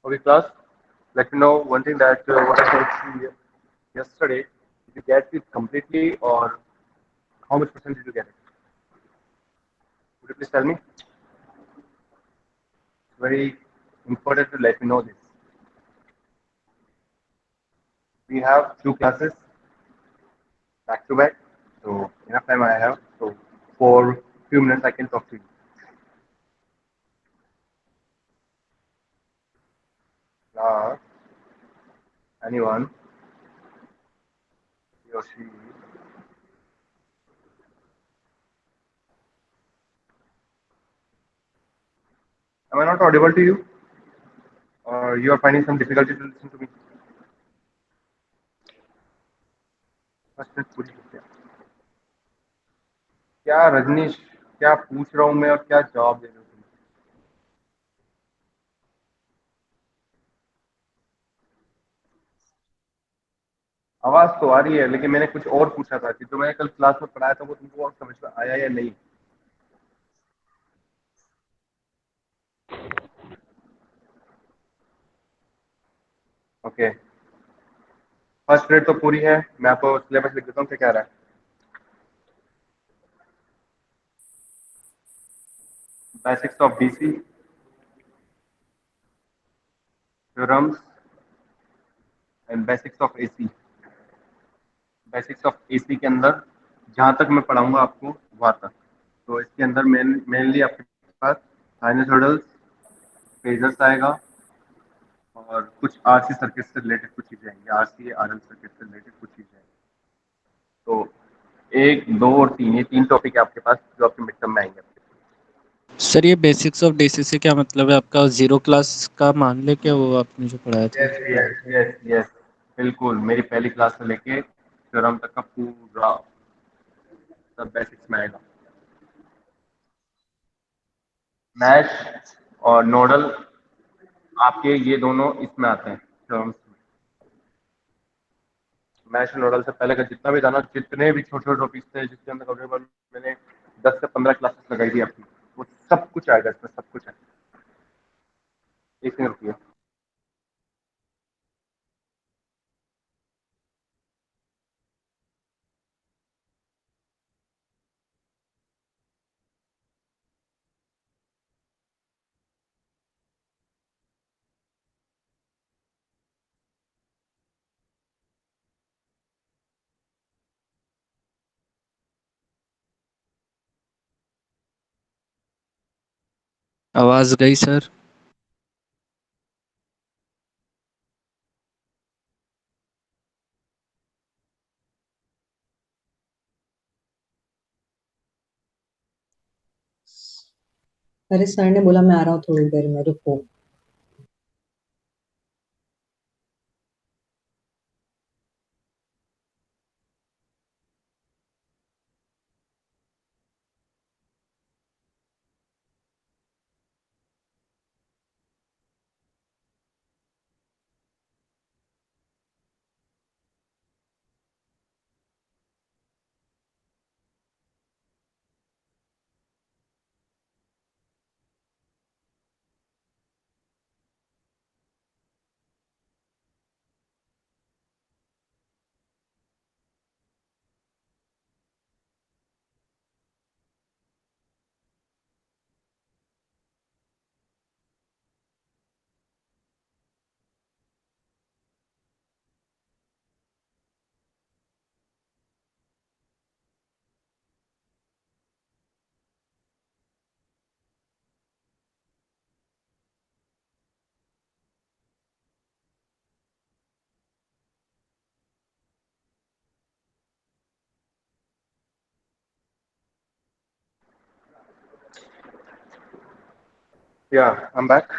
Okay, class. Let me know one thing that what I said to you yesterday. Did you get it completely, or how much percent did you get it? Would you please tell me? It's very important to let me know this. We have two classes back to back, so enough time I have. So for few minutes I can talk to you. Class, anyone, he or she. Am I not audible to you, or you are finding some difficulty to listen to me? बस मैं पूरी क्या क्या रजनीश, क्या पूछ रहा हूँ मैं और क्या जवाब दे रहे हो तुम? आवाज तो आ रही है, लेकिन मैंने कुछ और पूछा था कि जो मैंने कल क्लास में पढ़ाया था वो तुमको समझ में आया या नहीं? ओके, फर्स्ट ग्रेड तो पूरी है। मैं आपको सिलेबस लिख देता हूँ, क्या कह रहा है। Basics of DC, theorems and basics of AC. Basics of AC के अंदर जहाँ तक मैं पढ़ाऊंगा आपको वहाँ तक, तो इसके अंदर मेनली आपके पास साइनसोइडल्स, फेजर्स आएगा, और कुछ आरसी सर्किट से रिलेटेड कुछ चीजें आएंगी, आरसी आरएल सर्किट से रिलेटेड कुछ चीजें आएंगी। तो एक, दो और तीन, ये तीन टॉपिक है आपके पास जो आपके मिड टर्म में आएंगे आपके। सर ये बेसिक्स ऑफ डीसी से क्या मतलब है आपका? जीरो क्लास का मान लेके वो आपने जो पढ़ाया था। यस यस यस यस, बिल्कुल मेरी पहली क्लास से लेके थ्योरम तक का पूरा सब बेसिक्स में आएगा। मैश और नोडल आपके ये दोनों इसमें आते हैं थ्योरम्स में। मैश और नोडल से पहले का जितना भी था ना, जितने भी छोटे छोटे टॉपिक्स थे जिसके अंदर करीबन मैंने 10 से 15 क्लासेस लगाई थी आपकी, वो सब कुछ आएगा इसमें, सब कुछ है। एक मिनट रुकिए। आवाज़ गई सर। अरे सर ने बोला मैं आ रहा हूँ थोड़ी देर में, रुको। Yeah, I'm back.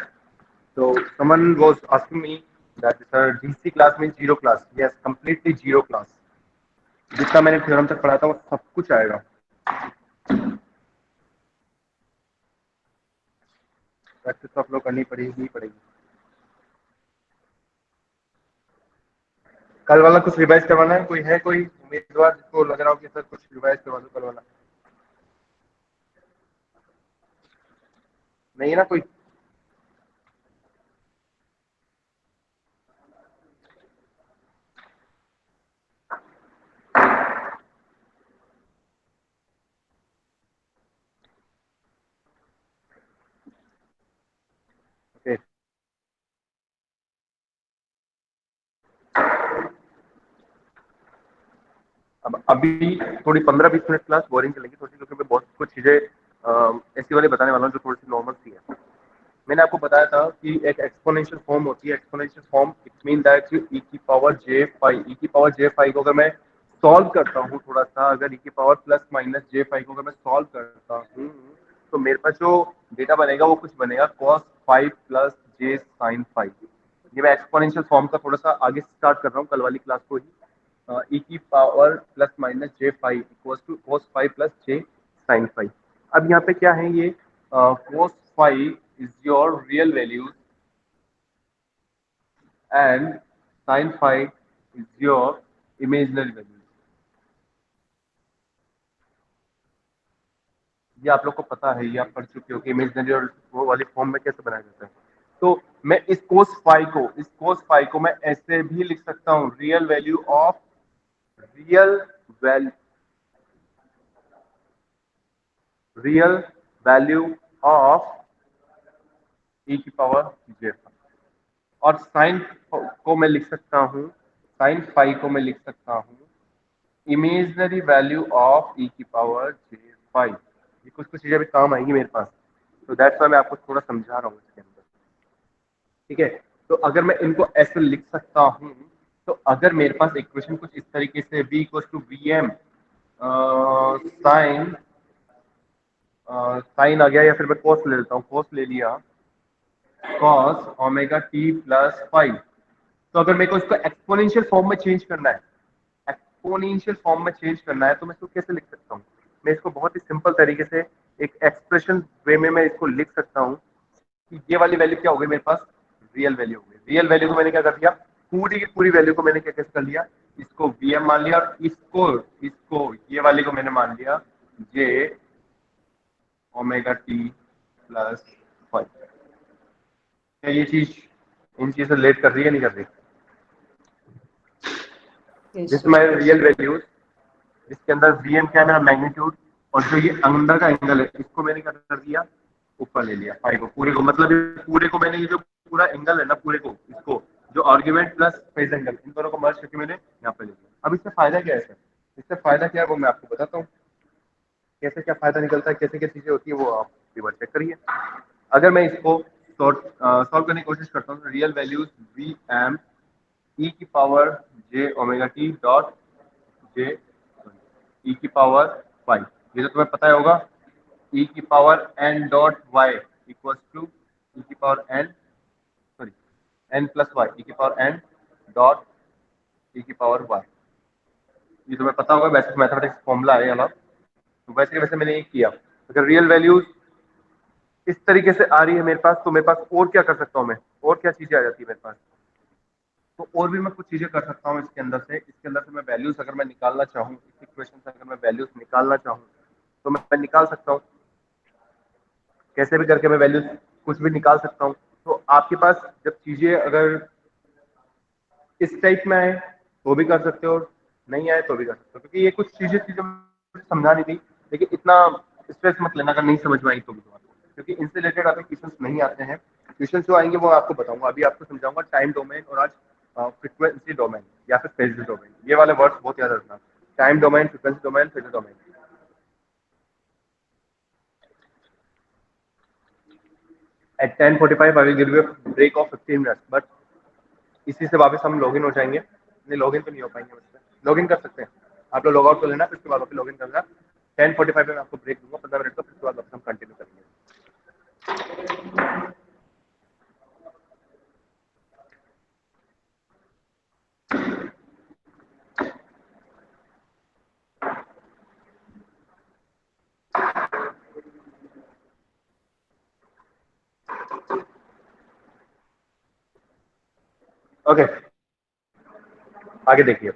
So someone was asking me that sir, DC class means zero class. Yes, completely zero class. जितना मैंने थ्योरम तक पढ़ा था वो सब कुछ आएगा। प्रैक्टिस तो आप लोग करनी पड़ेगी ही पड़ेगी। कल वाला कुछ रिवाइज करवाना है? कोई है कोई उम्मीदवार जिसको लग रहा हो कि सर कुछ रिवाइज करवा दो कल वाला? नहीं है ना कोई? अब अभी थोड़ी 15-20 मिनट क्लास बोरिंग चलेगी थोड़ी, क्योंकि मैं बहुत कुछ चीज़ें ऐसी वाली बताने वाला हूँ जो थोड़ी सी नॉर्मल सी है। मैंने आपको बताया था कि एक एक्सपोनेंशियल फॉर्म होती है। Exponential form it mean that e की पावर जे फाइव, ई की पावर जे फाइव को अगर मैं सॉल्व करता हूँ थोड़ा सा, अगर ई की power plus minus j five को अगर मैं सॉल्व करता हूँ, तो मेरे पास जो डेटा बनेगा वो कुछ बनेगा cos five plus j sine five. ये मैं एक्सपोनेंशियल फॉर्म का थोड़ा सा आगे स्टार्ट कर रहा हूँ कल वाली क्लास को ही। ई की power plus minus j five equals to cos five plus j sine five. अब यहाँ पे क्या है, ये cos phi is your real values and sin phi is your imaginary values। ये आप लोग को पता है, ये आप पढ़ चुके हो कि इमेजिनरी और वो वाली फॉर्म में कैसे बनाया जाता है। तो मैं इस cos phi को मैं ऐसे भी लिख सकता हूँ, real value of real value real value of e की पावर j। और साइन को मैं लिख सकता हूँ, साइन फाई को मैं लिख सकता हूँ इमेजनरी वैल्यू ऑफ ई की पावर जे फाइव। ये कुछ कुछ चीजें भी काम आएंगी मेरे पास, तो दैट्स वाई मैं आपको थोड़ा समझा रहा हूँ इसके अंदर। ठीक है, तो अगर मैं इनको ऐसे लिख सकता हूँ, तो अगर मेरे पास इक्वेशन कुछ इस तरीके से v equal to we m sine sine आ गया, या फिर मैं कोस ले लेता हूँ, कोस ले लिया cos omega t plus five. तो अगर मेरे को इसको एक्सपोनेंशियल फॉर्म में चेंज करना है, एक्सपोनेंशियल फॉर्म में चेंज करना है, तो मैं इसको कैसे लिख सकता हूँ? मैं इसको बहुत ही सिंपल तरीके से एक एक्सप्रेशन वे में मैं इसको लिख सकता हूँ कि ये वाली वैल्यू क्या हो गई मेरे पास, रियल वैल्यू हो गई। रियल वैल्यू को मैंने क्या कर दिया, पूरी की पूरी वैल्यू को मैंने क्या कैसे कर लिया, इसको वी एम मान लिया, और इसको इसको ये वाली को मैंने मान लिया जे ओमेगा टी प्लस फाइव। क्या ये चीज इन चीज से रिलेट कर रही है, नहीं कर रही? Yes, this sir. My real values, इसके अंदर वी एम क्या है मेरा मैग्नीट्यूड, और जो ये अंदर का एंगल है इसको मैंने क्या कर दिया, ऊपर ले लिया फाइव को, पूरे को, मतलब ये पूरे को मैंने, ये जो पूरा एंगल है ना पूरे को, इसको जो argument plus phase angle in दोनों को मर्ज करके मैंने यहाँ पे ले लिया। अब इससे फायदा क्या है सर? इससे फायदा क्या है वो मैं आपको बताता हूँ, कैसे क्या फायदा निकलता है, कैसे क्या चीजें होती है, वो आप एक बार चेक करिए। अगर मैं इसको सॉल्व करने की कोशिश करता हूँ, real values v m e की power j omega t dot j e की पावर वाई, ये तो तुम्हें पता ही होगा, ई की power n dot y equals to e की power n, sorry n plus y, e की पावर एन डॉट ई की पावर वाई। ये तुम्हें पता होगा, वैसे मैथमेटिक्स फॉर्मूला है अलग, तो वैसे वैसे मैंने ये किया। अगर रियल वैल्यूज इस तरीके से आ रही है मेरे पास, तो मेरे पास और क्या कर सकता हूँ मैं, और क्या चीजें आ जाती है मेरे पास, तो और भी मैं कुछ चीजें कर सकता हूँ इसके अंदर से। इसके अंदर से मैं वैल्यूज अगर मैं निकालना चाहूँ, इस इक्वेशन से अगर मैं वैल्यूज निकालना चाहूँ, तो मैं निकाल सकता हूँ, कैसे भी करके मैं वैल्यूज कुछ भी निकाल सकता हूँ। तो आपके पास जब चीजें अगर इस टाइप में आए तो भी कर सकते हो, नहीं आए तो भी कर सकते हो, क्योंकि ये कुछ चीजें थी जो मुझे समझानी थी, लेकिन इतना स्ट्रेस मत लेना अगर नहीं समझ में आई तो भी, क्योंकि इनसे रिलेटेड आपके क्वेश्चन नहीं आते हैं। क्वेश्चन जो आएंगे वो आपको बताऊंगा, अभी आपको समझाऊंगा टाइम डोमेन और आज फ्रीक्वेंसी डोमेन या फिर फेज डोमेन, ये वाले वर्ड्स बहुत याद रखना, time domain, frequency domain, phase domain. At 10:45 I will give you break of 15 minutes, but इसी से वापस हम लॉगिन हो जाएंगे। नहीं, लॉगिन तो नहीं हो पाएंगे, मुझसे लॉगिन कर सकते हैं, आप लोग लॉग आउट कर लेना, फिर उसके बाद वापस लॉगिन करना। 10:45 में मैं आपको ब्रेक दूंगा, 15 मिनट का, फिर उसके बाद वापस हम कंटिन्यू करेंगे। ओके, आगे देखिए,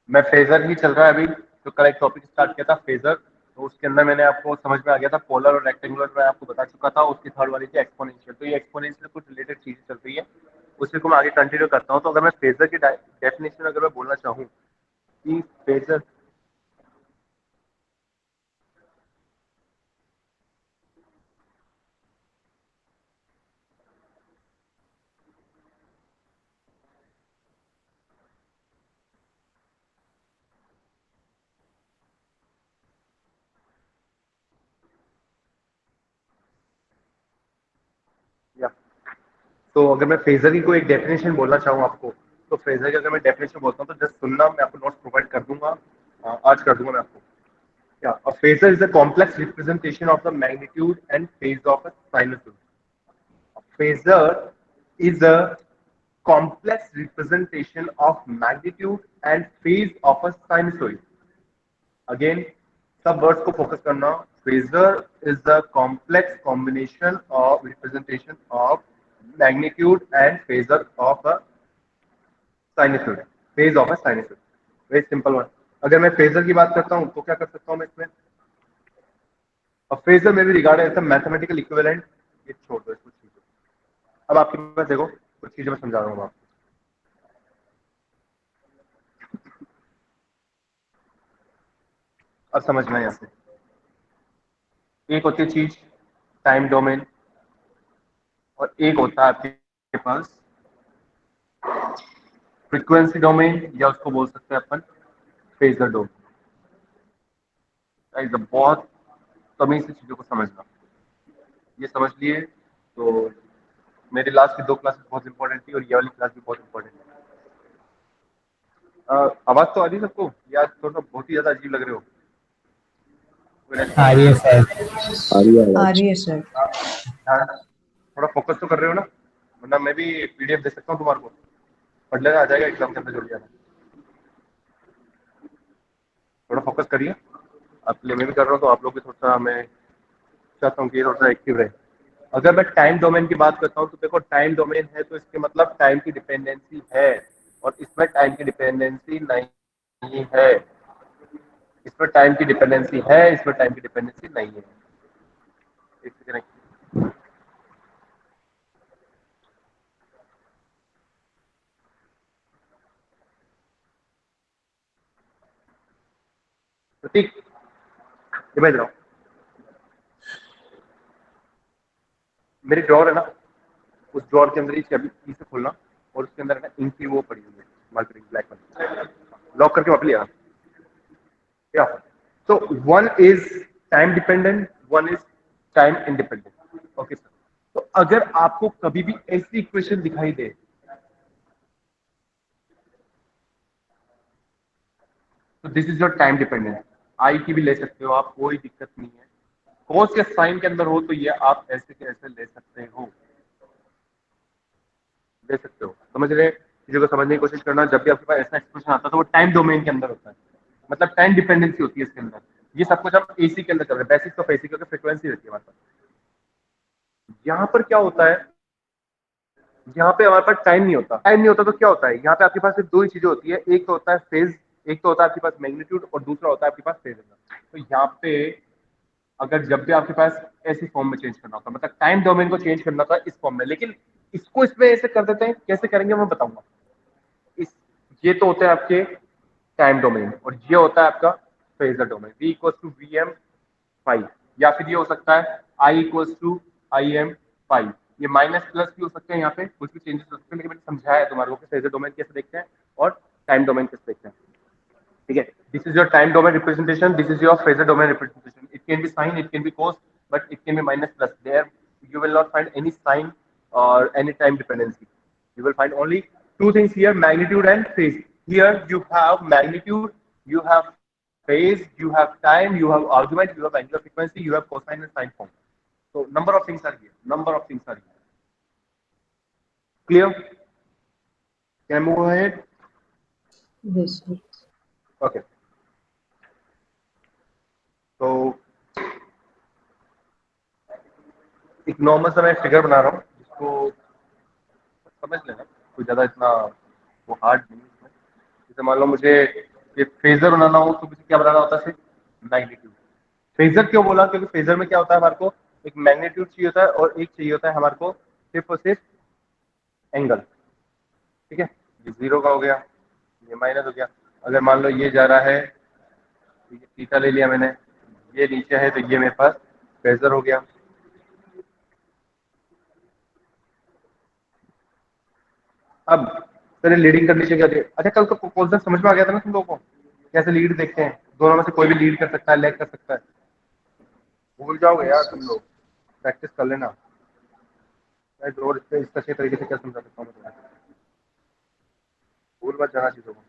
मैं फेजर ही चल रहा है अभी, तो कल एक टॉपिक स्टार्ट किया था फेजर, तो उसके अंदर मैंने आपको समझ में आ गया था पोलर और रेक्टेंगुलर, मैं आपको बता चुका था। उसकी थर्ड वाली थी एक्सपोनेंशियल, तो ये एक्सपोनेंशियल कुछ रिलेटेड चीजें चल रही है, उसी को मैं आगे कंटिन्यू करता हूँ। तो अगर मैं फेजर की डेफिनेशन अगर मैं बोलना चाहूँ कि फेजर, तो अगर मैं फेजर की कोई एक डेफिनेशन बोलना चाहूँ आपको, तो फेजर की अगर मैं डेफिनेशन बोलता हूँ तो जस्ट सुनना, मैं आपको नोट्स प्रोवाइड कर दूंगा, आज कर दूंगा मैं आपको। Yeah, a phasor is a complex representation of the magnitude and phase of a sinusoid. A phasor is a complex representation of magnitude and phase of a sinusoid. Again, सब words को focus करना। phasor is the complex combination of representation of magnitude and phasor of a sinusoid. Phase of a sinusoid. Very simple one. अगर मैं phasor की बात करता हूँ तो क्या कर सकता हूँ मैं इसमें? A phasor may be regarded as a mathematical equivalent। ये छोड़ दो इसको, चीजों। अब आपके पास देखो कुछ चीजें मैं समझा रहा हूँ आपको। अब समझना यहाँ से, एक होती है चीज टाइम डोमेन, और एक होता है आपके पास फ्रीक्वेंसी डोमेन, या उसको बोल सकते हैं अपन फेजर डोमेन। बहुत तमीज से चीजों को समझना, ये समझ लिए तो मेरी लास्ट की 2 क्लासेस बहुत इंपॉर्टेंट थी, और ये वाली क्लास भी बहुत इंपॉर्टेंट है। आवाज तो आ रही है सबको, या थोड़ा बहुत ही ज्यादा अजीब लग रहे हो? आ रही है सर। आ रही है सर। हाँ, थोड़ा फोकस तो कर रहे हो ना, वरना मैं भी पीडीएफ दे सकता हूँ तुम्हारे को, पढ़ लेना, आ जाएगा एग्जाम के अंदर जुड़ जाना। थोड़ा फोकस करिए, आपके लिए मैं भी कर रहा हूँ, तो आप लोग भी थोड़ा सा, मैं चाहता हूँ कि थोड़ा सा एक्टिव रहे। अगर मैं टाइम डोमेन की बात करता हूँ तो देखो, टाइम डोमेन है तो इसके मतलब टाइम की डिपेंडेंसी है, और इसमें टाइम की डिपेंडेंसी नहीं है। इसमें टाइम की डिपेंडेंसी है, इसमें टाइम की डिपेंडेंसी नहीं है। एक सेकंड। प्रतीक, ये भेज रहा हूँ। मेरी ड्रॉर है ना, उस ड्रॉर के अंदर ही चाबी की से खोलना, और उसके अंदर है ना इंक की वो पड़ी हुई है, मार्करिंग ब्लैक वाली, लॉक करके वापस ले आना। या so one is time dependent, one is time independent। Okay sir, तो अगर आपको कभी भी ऐसी इक्वेशन दिखाई दे, तो this is your time dependent. I की भी ले सकते हो आप, कोई दिक्कत नहीं है। कोस के साइन के अंदर हो तो ये आप ऐसे के ऐसे ले सकते हो, ले सकते हो। समझ रहे? चीजों को समझने की कोशिश करना। जब भी आपके पास ऐसा एक्सप्रेशन आता है तो वो टाइम डोमेन के अंदर होता है, मतलब टाइम डिपेंडेंसी होती है इसके अंदर। ये सब कुछ हम एसी के अंदर कर रहे हैं, बेसिक्स ऑफ एसी की फ्रीक्वेंसी रहती है हमारे पास। यहाँ पर क्या होता है, यहाँ पे हमारे पास टाइम नहीं होता। टाइम नहीं होता तो क्या होता है, यहाँ पे आपके पास सिर्फ 2 ही चीजें होती है, एक तो होता है फेज, एक तो होता है आपके पास मैग्नीट्यूड, और दूसरा होता है आपके पास फेज। तो यहाँ पे अगर जब भी आपके पास ऐसी फॉर्म में चेंज करना होता, मतलब टाइम डोमेन को चेंज करना था इस फॉर्म में, लेकिन इसको इसमें ऐसे कर देते हैं, कैसे करेंगे मैं बताऊंगा। इस ये तो होते हैं आपके टाइम डोमेन, और ये होता है आपका phasor domain. v equals to we M five, या फिर ये हो सकता है i equals to I M five. ये माइनस प्लस भी हो सकते हैं, यहाँ पे कुछ भी चेंजेस हो सकते हैं, लेकिन मैंने समझाया है तुम्हारे को फेजर डोमेन कैसे देखते हैं और टाइम डोमेन कैसे देखते हैं। ठीक है, this is your time domain representation, this is your phasor domain representation. It can be sine, it can be cos, but it can be minus plus. There you will not find any sign or any time dependency. You will find only 2 things here, magnitude and phase. Here you have magnitude, you have phase, you have time, you have argument, you have angular frequency, you have cosine and sine form. So number of things are here, number of things are here. Clear? Can I move ahead? Yes, sir. Okay. So एक normal सा मैं figure बना रहा हूँ, जिसको समझ लेना, कोई ज्यादा इतना वो हार्ड नहीं है। जैसे मान लो मुझे ये फेजर बनाना हो तो मुझे क्या बनाना होता है, सिर्फ मैग्नीट्यूड। फेजर क्यों बोला, क्योंकि फेजर में क्या होता है, हमारे को एक मैग्नीट्यूड चाहिए होता है, और एक चाहिए होता है हमारे को सिर्फ और सिर्फ एंगल। ठीक है, ये 0 का हो गया, ये माइनस हो गया। अगर मान लो ये जा रहा है, ये थीटा ले लिया मैंने, ये नीचे है, तो ये मेरे पास फेजर हो गया। अब सर लीडिंग कंडीशन क्या थी? अच्छा, कल का कॉन्सेप्ट समझ में आ गया था ना तुम लोगों को, कैसे लीड देखते हैं? दोनों में से कोई भी लीड कर सकता है, लैग कर सकता है। भूल जाओगे यार तुम लोग, प्रैक्टिस कर लेना। मैं और इसका अच्छे तरीके से क्या समझा सकता हूँ मैं तुम्हें? भूल मत जाना चीज़ों को।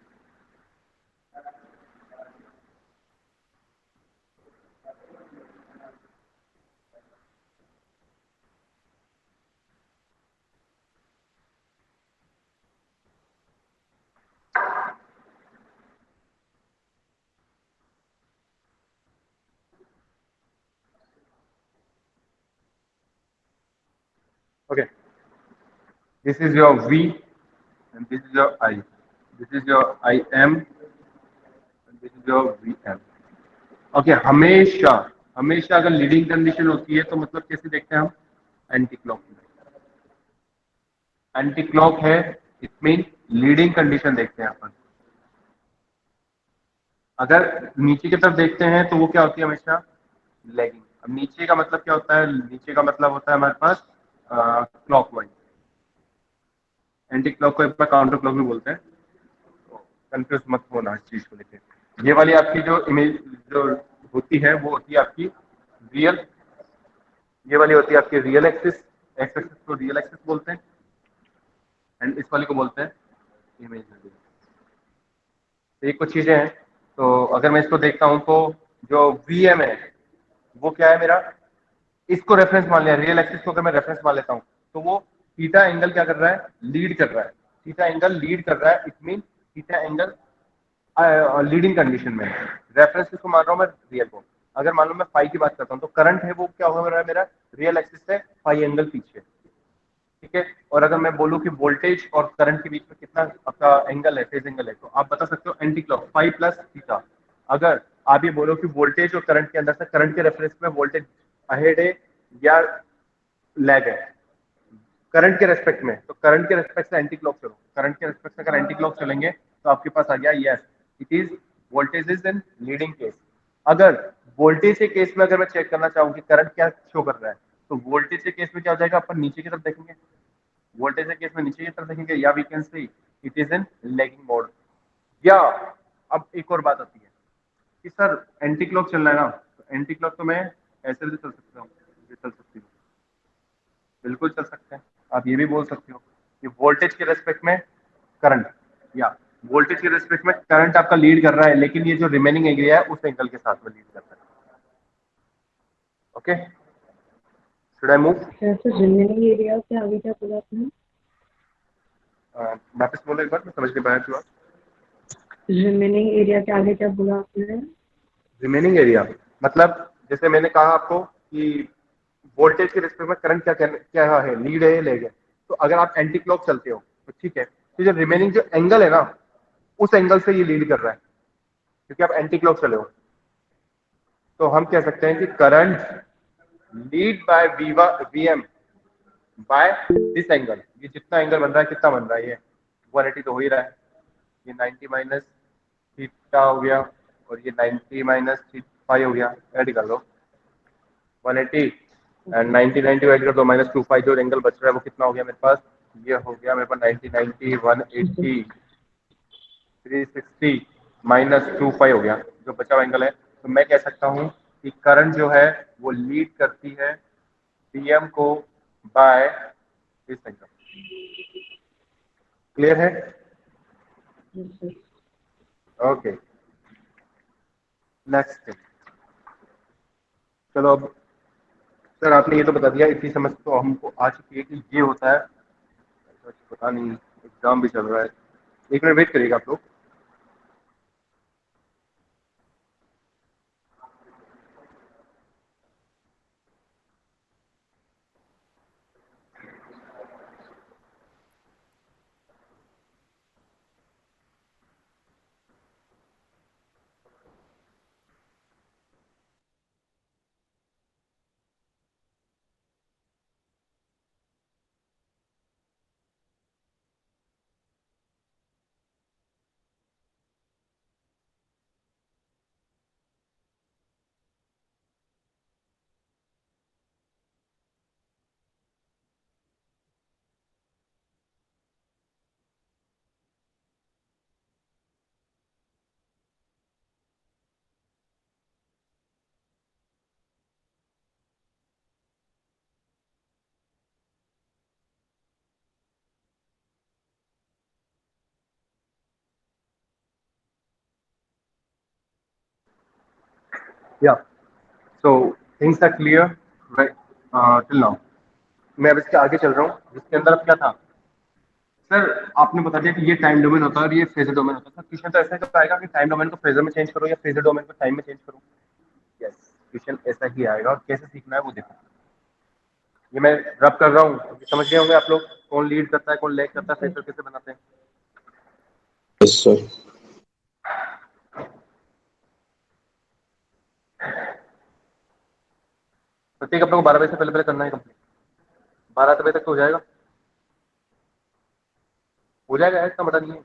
Okay, this is your V and this is your I. This is your IM and this is your VM. Okay, हमेशा हमेशा अगर लीडिंग कंडीशन होती है तो मतलब कैसे देखते हैं हम? Anti clock. एंटी क्लॉक है, इट मीन लीडिंग कंडीशन देखते हैं अपन। अगर नीचे की तरफ देखते हैं तो वो क्या होती है? हमेशा लैगिंग। अब नीचे का मतलब क्या होता है? नीचे का मतलब होता है हमारे पास क्लॉक वाइज। एंटी क्लॉक को एक बार काउंटर क्लॉक भी बोलते हैं, कंफ्यूज मत होना इस चीज को लेकर। ये वाली आपकी जो इमेज जो होती है वो होती है आपकी रियल, ये वाली होती है आपकी रियल एक्सिस। एक्स एक्सिस को रियल एक्सिस बोलते हैं एंड इस वाली को बोलते हैं इमेजिनरी। तो ये कुछ चीजें हैं। तो अगर मैं इसको देखता हूं तो जो वीएम है वो क्या है मेरा? इसको रेफरेंस मान लिया, रियल एक्सिस को अगर मैं रेफरेंस मान लेता हूं तो वो थीटा एंगल क्या कर रहा है? लीड कर रहा है। थीटा एंगल लीड कर रहा है, it mean theta angle leading condition में। रेफरेंस किसको मान रहा हूं मैं? रियल को। अगर मान लो मैं फाई की बात करता हूं तो करंट है वो क्या होगा मेरा? रियल एक्सिस से फाई एंगल पीछे। ठीक है। और अगर मैं बोलूं कि वोल्टेज और करंट के बीच में कितना आपका एंगल है, फेज एंगल है, तो आप बता सकते हो anti clock five plus theta. अगर आप ये बोलो कि वोल्टेज और करंट के अंदर से करंट के रेफरेंस में वोल्टेज अहेड है या लैग है करंट के रेस्पेक्ट में, तो करंट के रेस्पेक्ट से एंटी क्लॉक चलो। करंट के रेस्पेक्ट से अगर एंटी क्लॉक चलेंगे तो आपके पास आ गया yes, it is voltage is in leading case. अगर वोल्टेज के केस में अगर मैं चेक करना चाहूँ कि करंट क्या शो कर रहा है, तो वोल्टेज के केस में क्या हो जाएगा? अपन नीचे की तरफ देखेंगे। वोल्टेज के केस में नीचे की तरफ देखेंगे, या we can see it is in lagging mode. या अब एक और बात आती है कि सर एंटी क्लॉक चल रहा है ना, तो एंटी क्लॉक तो मैं ऐसे भी चल सकता हूँ, ये चल सकती हूँ, बिल्कुल चल सकते हैं। आप ये भी बोल सकते हो कि वोल्टेज के रेस्पेक्ट में करंट, या वोल्टेज के रेस्पेक्ट में करंट आपका लीड कर रहा है, लेकिन ये जो रिमेनिंग एरिया है उस एंगल के साथ में लीड कर रहा है। Okay, should I move? Sir remaining area से आगे क्या बोला आपने? वापस बोलो एक बार, मैं समझ नहीं पाया थी। रिमेनिंग एरिया के आगे क्या बोला आपने? रिमेनिंग एरिया मतलब जैसे मैंने कहा आपको कि वोल्टेज के रिस्पेक्ट में करंट क्या क्या है? लीड है, लेग है। तो अगर आप एंटी क्लॉक चलते हो तो ठीक है, तो जो रिमेनिंग जो एंगल है ना, उस एंगल से ये लीड कर रहा है, क्योंकि आप एंटी क्लॉक चले हो। तो हम कह सकते हैं कि current lead by VM by this angle. ये जितना एंगल बन रहा है, कितना बन रहा है? ये 180 तो हो ही रहा है। ये 90 माइनस थीटा हो गया और ये 90 माइनस फाइव हो गया, ऐड कर लो 180 एंड 90 90 ऐड कर दो -25। जो एंगल बच रहा है वो कितना हो गया मेरे पास? ये हो गया मेरे पास 90 90 180 360 -25 हो गया, जो बचा हुआ एंगल है। तो मैं कह सकता हूँ कि करंट जो है वो लीड करती है पीएम को बाय दिस एंगल। क्लियर है? Okay, next. चलो अब सर आपने ये तो बता दिया, इतनी समझ तो हमको आ चुकी है कि ये होता है। पता नहीं, एग्जाम भी चल रहा है। एक मिनट वेट करिएगा आप लोग। या so things are clear till now. मैं अब इसके आगे चल रहा हूँ जिसके अंदर अब क्या था सर, आपने बता दिया कि ये टाइम डोमेन होता है और ये फेजर डोमेन होता है। सर क्वेश्चन तो ऐसा ही आएगा कि टाइम डोमेन को फेजर में चेंज करो या फेजर डोमेन को टाइम में चेंज करो। यस, क्वेश्चन ऐसा ही आएगा और कैसे सीखना है वो देखो। ये मैं रब कर रहा हूँ, समझ गए होंगे आप लोग कौन लीड करता है कौन लैग करता है, फेजर कैसे बनाते हैं। Yes sir. प्रत्येक अपने को 12 बजे से पहले पहले करना है कंप्लीट। 12 बजे तक तो हो जाएगा इसका बड़ा नहीं है।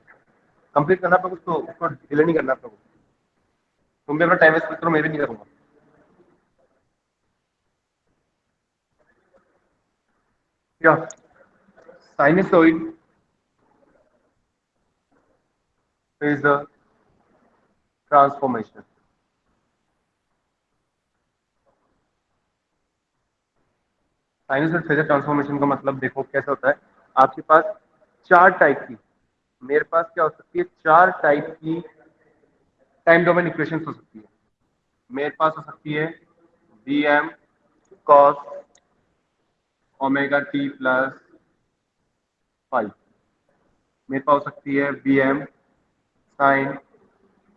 कंप्लीट करना आपको, उसको डिले नहीं करना आपको। तुम भी अपना टाइम वेस्ट करो, मैं भी नहीं करूंगा। क्या sinusoid phasor transformation. Sinusoid phasor transformation का मतलब देखो कैसे होता है। आपके पास 4 टाइप की, मेरे पास क्या हो सकती है, 4 टाइप की टाइम डोमेन इक्वेशन हो सकती है। मेरे पास हो सकती है B M cos omega t plus 5। मेरे पास हो सकती है B M sine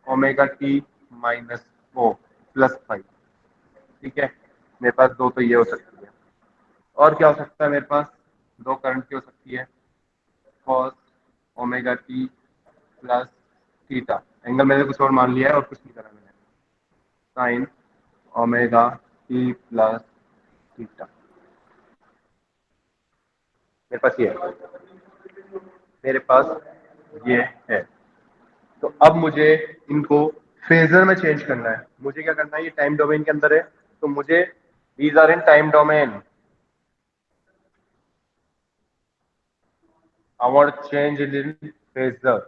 omega t minus 4 plus 5। ठीक है, मेरे पास 2 तो ये हो सकती है। और क्या हो सकता है मेरे पास, 2 करंट की हो सकती है cos omega t plus theta. Angle मैंने कुछ और मान लिया है और कुछ नहीं करा मैंने। Sign omega t plus theta मेरे पास ये है, मेरे पास ये है। तो अब मुझे इनको फेजर में चेंज करना है। मुझे क्या करना है, ये टाइम डोमेन के अंदर है तो मुझे these are in time domain. I want change it in phasor.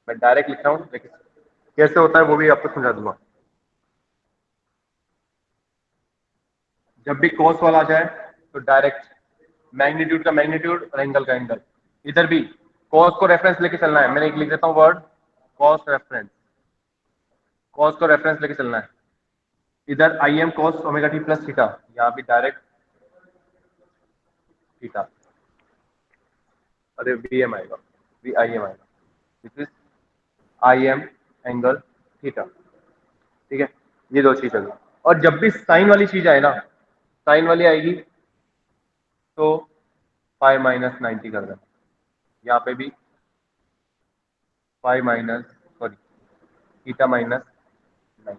मैं डायरेक्ट लिख रहा हूँ, लेकिन कैसे होता है वो भी आपको समझा दूंगा। जब भी कॉस वाला आ जाए तो डायरेक्ट मैग्नीट्यूड का मैग्नीट्यूड और एंगल का एंगल। इधर भी कॉस को रेफरेंस लेके चलना है। मैंने एक लिख देता हूँ वर्ड कॉस रेफरेंस। कॉस को रेफरेंस लेके चलना है। इधर आई m cos omega t plus theta, यहाँ भी डायरेक्ट थीटा। अरे वी एम आएगा, वी आई एम आएगा, this is I am angle theta. ठीक है, ये 2 चीज है। और जब भी साइन वाली चीज आए ना, साइन वाली आएगी तो फाइव माइनस 90 कर देना। यहाँ पे भी five minus sorry theta minus 90।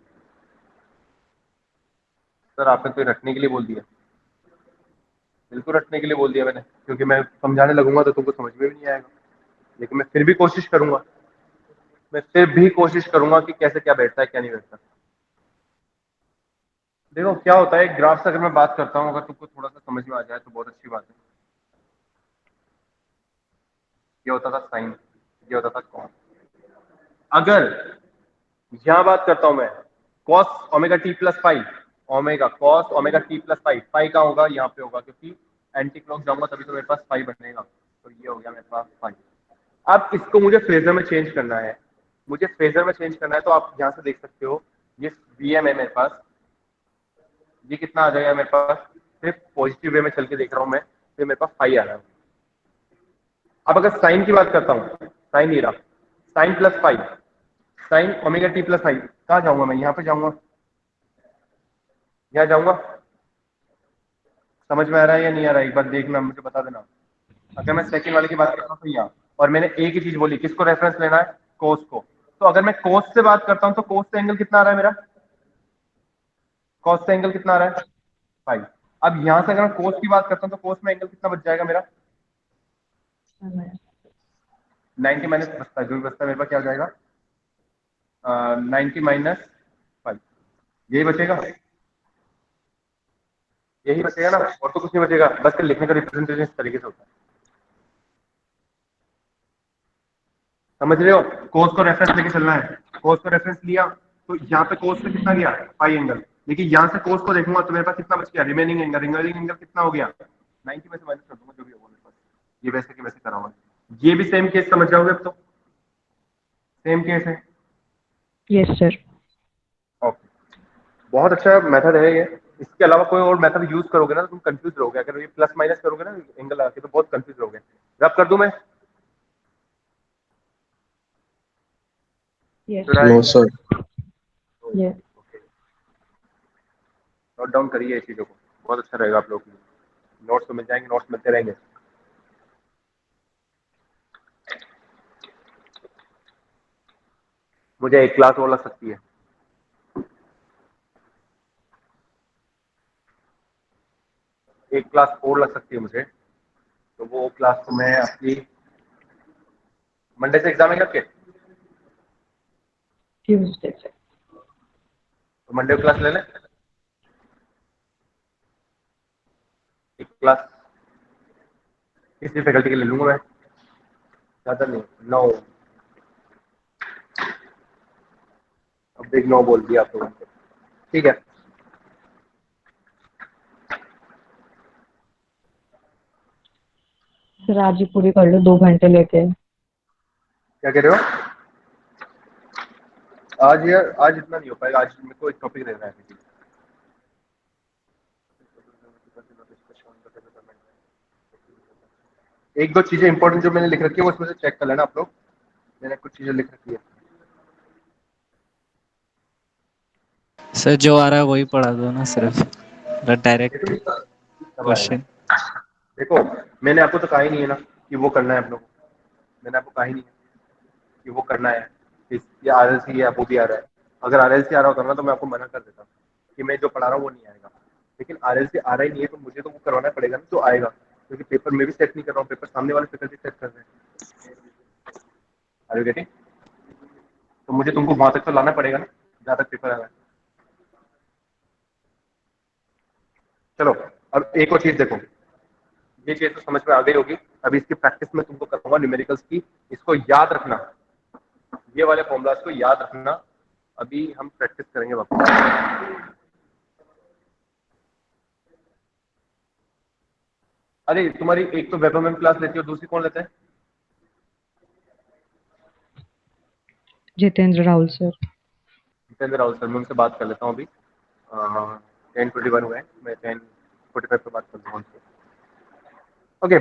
Sir आपने तो रखने के लिए बोल दिया, बिल्कुल रखने के लिए बोल दिया मैंने, क्योंकि मैं समझाने लगूंगा तो तुमको समझ में भी नहीं आएगा। लेकिन मैं फिर भी कोशिश करूंगा, मैं फिर भी कोशिश करूंगा कि कैसे क्या बैठता है क्या नहीं बैठता। देखो क्या होता है, ग्राफ से अगर मैं बात करता हूँ, अगर तुमको थोड़ा सा समझ में आ जाए तो बहुत अच्छी बात है। ये होता था साइन, ये होता था कॉस। अगर यहां बात करता हूं मैं cos omega t plus 5, omega cos omega t plus 5, पाई कहाँ होगा, यहाँ पे होगा, क्योंकि एंटी क्लॉक जाऊंगा तभी तो मेरे पास 5 बनेगा। तो ये हो गया मेरे पास 5। अब इसको मुझे फेजर में चेंज करना है। मुझे फेजर में चेंज करना है तो आप यहाँ से देख सकते हो, ये वी एम है मेरे पास। ये कितना आ जाएगा मेरे पास, सिर्फ पॉजिटिव वे में चल के देख रहा हूँ मैं, फिर मेरे पास 5 आ रहा है। अब अगर साइन की बात करता हूँ, साइन नहीं रहा, sine plus 5, sine omega t plus 5, कहाँ जाऊंगा मैं, यहाँ पे जाऊंगा, यहाँ जाऊंगा। समझ में आ रहा है या नहीं आ रहा है, एक बार देखना, मुझे बता देना। अगर मैं सेकंड वाले की बात करता हूँ तो यहाँ, और मैंने एक ही चीज बोली, किसको रेफरेंस लेना है, कोस को। तो अगर मैं कोस से बात करता हूँ तो कोस से एंगल कितना आ रहा है मेरा, कोस से एंगल कितना आ रहा है 5। अब यहाँ से अगर मैं कोस की बात करता हूँ तो कोस में एंगल कितना बच जाएगा मेरा, 90 माइनस बचता है, जो भी बचता है मेरे पास क्या हो जाएगा, 90 माइनस 5। यही बचेगा, यही बचेगा ना, और तो कुछ नहीं बचेगा। बस लिखने का रिप्रेजेंटेशन इस तरीके से होता है, समझ रहे हो। कोस को रेफरेंस लेके चलना है, कोस को रेफरेंस लिया तो यहाँ पे कोस से कितना गया, पाई एंगल। लेकिन यहाँ से कोस को देखूंगा तो मेरे पास कितना बच गया, रिमेनिंग एंगल। रिमेनिंग एंगल कितना हो गया, 90 में से माइनस कर दूंगा जो भी होगा मेरे पास। ये वैसे के वैसे करा हुआ है। ये भी सेम केस समझ जाओगे अब तो, सेम केस है। Yes sir. ओके, बहुत अच्छा मेथड है ये। इसके अलावा कोई और मेथड यूज करोगे ना तो तुम कंफ्यूज रहोगे। अगर ये प्लस माइनस करोगे ना एंगल आके तो बहुत कंफ्यूज रहोगे। रब कर दूं मैं? Yes. No, sir. Yes. Note down करिए इस चीजों को, बहुत अच्छा रहेगा आप लोगों के लिए। नोट्स तो मिल जाएंगे, नोट्स मिलते रहेंगे। मुझे एक क्लास और लग सकती है, एक क्लास और लग सकती है मुझे। तो वो क्लास तो मैं आपकी मंडे से एग्जाम है क्या आपके? Tuesday से। तो मंडे को क्लास ले लें। एक क्लास किसी फैकल्टी के ले लूंगा मैं, ज्यादा नहीं। 9, अब देख 9 बोल दिया आप लोगों को, ठीक है। सर आज ही पूरी कर लो 2 घंटे लेके। क्या कह रहे हो? आज यार आज इतना नहीं हो पाएगा, आज मेरे को एक टॉपिक देना है। एक दो चीजें इंपॉर्टेंट जो मैंने लिख रखी है वो उसमें से चेक कर लेना आप लोग। मैंने कुछ चीजें लिख रखी है। सर जो आ रहा है वही पढ़ा दो ना, सिर्फ ये तो डायरेक्ट सब आएगा। क्वेश्चन। देखो मैंने आपको तो कहा ही नहीं है ना कि वो करना है आप लोग को। मैंने आपको कहा ही नहीं है कि वो करना है। ये RLC है, वो भी आ रहा है। अगर RLC आ रहा होता ना तो मैं आपको मना कर देता कि मैं जो पढ़ा रहा हूँ वो नहीं आएगा। लेकिन RLC आ रहा ही नहीं है तो मुझे तो वो करवाना पड़ेगा ना जो आएगा, क्योंकि पेपर में भी सेट नहीं कर रहा हूँ, पेपर सामने वाले फैकल्टी सेट कर रहे हैं। Are you getting? तो मुझे तुमको वहां तक तो लाना पड़ेगा ना जहाँ तक पेपर आ रहा है। चलो अब एक और चीज देखो, ये चीज तो समझ में आ गई होगी। अभी इसकी प्रैक्टिस में तुमको कराऊंगा न्यूमेरिकल्स की। इसको याद रखना, ये वाले फॉर्मूलाज को याद रखना। अभी हम प्रैक्टिस करेंगे वापस। अरे तुम्हारी एक तो वेब मैम क्लास लेती हो, दूसरी कौन लेते हैं? जितेंद्र राहुल सर। जितेंद्र राहुल सर, मैं उनसे बात कर लेता हूँ अभी। 10:21 हुए हैं, मैं 10:45 पे बात कर लूँगा उनसे। ओके,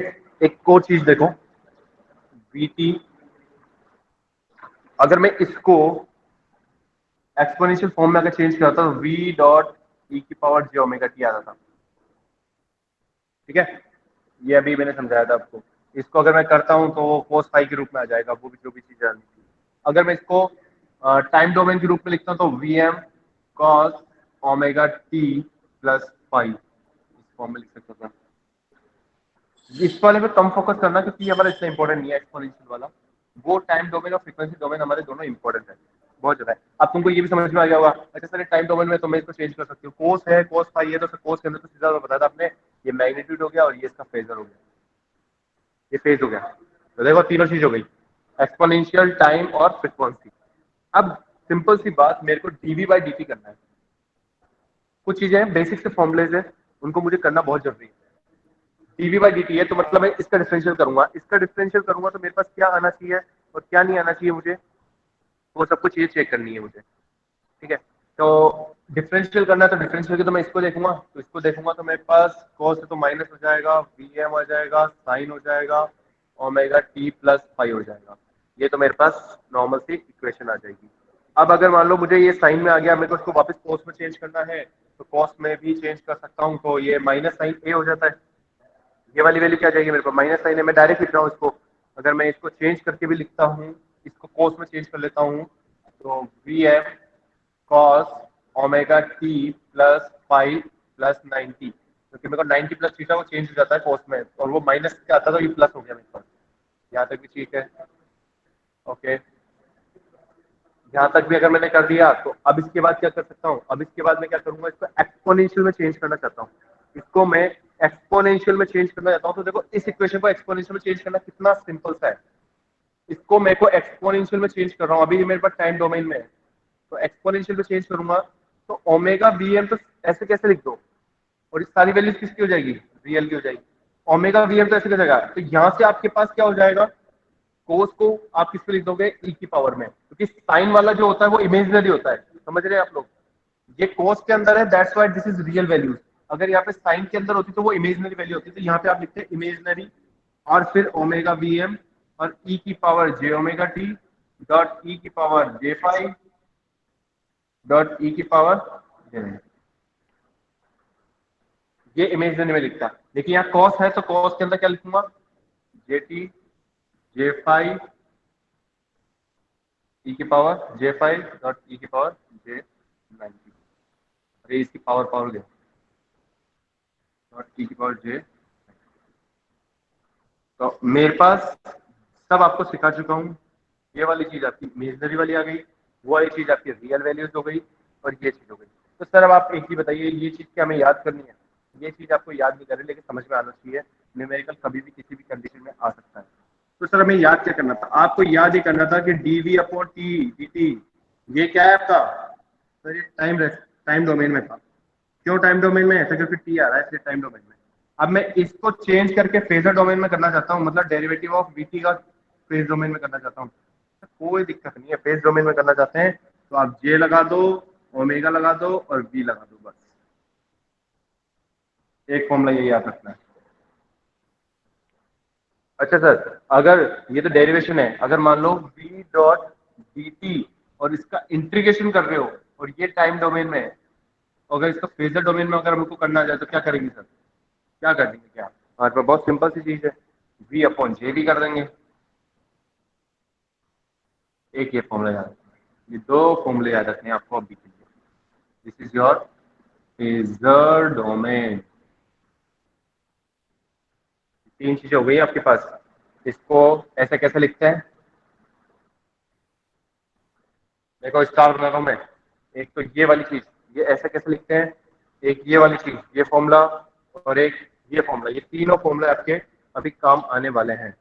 एक और चीज देखो, VT अगर मैं इसको एक्सपोनेंशियल फॉर्म में अगर चेंज करता तो v.e⁻j⍵t आता था। ठीक है, ये अभी मैंने समझाया था आपको। इसको अगर मैं करता हूं तो वो cos फाई के रूप में आ जाएगा, वो भी जो भी चीज जाननी थी। अगर मैं इसको टाइम डोमेन के रूप में लिखता हूं तो Vm cos ω t plus phi, इस फॉर्म में लिख सकता था। इस वाले पे कम फोकस करना क्योंकि हमारा इतना इंपॉर्टेंट नहीं है एक्सपोनेंशियल वाला। वो टाइम डोमेन और फ्रीक्वेंसी डोमेन हमारे दोनों इंपॉर्टेंट है, बहुत ज्यादा है। अब तुमको ये भी समझ में आ गया होगा। अच्छा सर टाइम डोमेन में तो मैं इसको चेंज कर सकती हूँ, कोस है कोस फाई है, तो कोस के अंदर तो सीधा बताया था आपने, ये मैग्नीट्यूड हो गया और ये इसका फेजर हो गया, ये फेज हो गया। तो देखो तीनों चीज हो गई, एक्सपोनेंशियल, टाइम और फ्रीक्वेंसी। अब सिंपल सी बात, मेरे को dv/dt करना है। कुछ चीजें बेसिक से फॉर्मुलेज है, उनको मुझे करना बहुत जरूरी है। dv/dt है तो मतलब मैं इसका डिफरेंशियल करूंगा, इसका डिफरेंशियल करूंगा तो मेरे पास क्या आना चाहिए और क्या नहीं आना चाहिए मुझे, वो सब कुछ चीजें चेक करनी है मुझे। ठीक है, तो डिफरेंशियल करना है तो डिफरेंशियल की तो मैं इसको देखूंगा, तो इसको देखूंगा तो मेरे पास cos है तो माइनस हो जाएगा, Vm आ जाएगा, साइन हो जाएगा, ओमेगा t प्लस फाई हो जाएगा। ये तो मेरे पास नॉर्मल सी इक्वेशन आ जाएगी। अब अगर मान लो मुझे ये साइन में आ गया, मेरे को इसको वापस कॉस में चेंज करना है तो कॉस में भी चेंज कर सकता हूँ, तो ये माइनस साइन ए हो जाता है। ये वाली वैल्यू क्या जाएगी मेरे को, माइनस साइन है। मैं डायरेक्ट लिख रहा हूँ इसको, अगर मैं इसको चेंज करके भी लिखता हूँ, इसको कॉस में चेंज कर लेता हूँ तो Vm cos omega t plus five plus 90, क्योंकि मेरे को 90 प्लस थीटा वो चेंज हो जाता है कॉस में, और वो माइनस क्या आता था, ये प्लस हो गया मेरे पास। यहाँ तक भी ठीक है, ओके। यहाँ तक भी अगर मैंने कर दिया तो अब इसके बाद क्या कर सकता हूँ, अब इसके बाद मैं क्या करूंगा, इसको एक्सपोनेंशियल में चेंज करना चाहता हूँ। इसको मैं एक्सपोनेंशियल में चेंज करना चाहता हूँ, तो देखो इस इक्वेशन को एक्सपोनेंशियल में चेंज करना कितना सिंपल सा है। इसको मैं को एक्सपोनेंशियल में चेंज कर रहा हूँ, अभी मेरे पास टाइम डोमेन में है, तो एक्सपोनेंशियल में चेंज करूंगा तो ओमेगा Vm तो ऐसे कैसे लिख दो, और इस सारी वैल्यूज किसकी हो जाएगी, रियल की हो जाएगी। ओमेगा Vm तो ऐसे कैसे जाएगा, तो यहाँ से आपके पास क्या हो जाएगा, कोस को आप किस पे लिख दोगे, e की पावर में, क्योंकि साइन वाला जो होता है वो इमेजिनरी होता है, समझ रहे हैं आप लोग। ये cos के अंदर है, that's why this is real values. अगर यहाँ पे साइन के अंदर होती तो वो इमेजनरी वैल्यू होती, तो यहाँ पे आप लिखते हैं इमेजनरी और फिर ओमेगा वी एम और ई की power j omega t dot E की पावर जे फाइव डॉट ई की पावर जे। ये इमेजनरी में लिखता, लेकिन यहाँ कॉस है तो कॉस के अंदर क्या लिखूंगा, जे टी जे फाइव ई की पावर जे फाइव डॉट ई की पावर जे 90। अरे इसकी पावर पावर गया, डॉट ई की पावर जे। तो मेरे पास सब आपको सिखा चुका हूँ। ये वाली चीज आपकी इमेजनरी वाली आ गई, वो वाली चीज आपकी रियल वैल्यूज हो गई, और ये चीज हो गई। तो सर अब आप एक चीज बताइए, ये चीज क्या हमें याद करनी है? ये चीज आपको याद नहीं करनी, लेकिन समझ में आना चाहिए। न्यूमेरिकल कभी भी किसी भी कंडीशन में आ सकता है। तो सर हमें याद क्या करना था? आपको याद ही करना था कि DV upon T D T, ये क्या है आपका? सर ये टाइम डोमेन में था। क्यों टाइम डोमेन में? ऐसा क्योंकि टी आ रहा है इसलिए टाइम डोमेन में। अब मैं इसको चेंज करके फेजर डोमेन में करना चाहता हूँ, मतलब डेरिवेटिव ऑफ वीटी का फेज डोमेन में करना चाहता हूँ। कोई दिक्कत नहीं है, फेज डोमेन में करना चाहते हैं तो आप जे लगा दो, ओमेगा लगा दो और वी लगा दो, बस। एक फॉर्मूला ये याद रखना है। अच्छा सर, अगर ये तो डेरिवेशन है, अगर मान लो v डॉट डी टी और इसका इंटीग्रेशन कर रहे हो और ये टाइम डोमेन में है, अगर इसका फेजर डोमेन में अगर हमको करना आ जाए तो क्या करेंगे सर? क्या कर देंगे? क्या हमारे पास बहुत सिंपल सी चीज है, वी अपॉन जे भी कर देंगे। एक ये फॉर्मूला याद रखना, ये दो फॉर्मूले याद रखने हैं आपको अभी के लिए। This is your phasor domain. तीन चीजें हो गई आपके पास। इसको ऐसे कैसे लिखते हैं? देखो स्टार बना रहा हूं मैं। एक तो ये वाली चीज, ये ऐसे कैसे लिखते हैं? एक ये वाली चीज, ये फॉर्मूला, और एक ये फॉर्मूला। ये तीनों फॉर्मूले आपके अभी काम आने वाले हैं।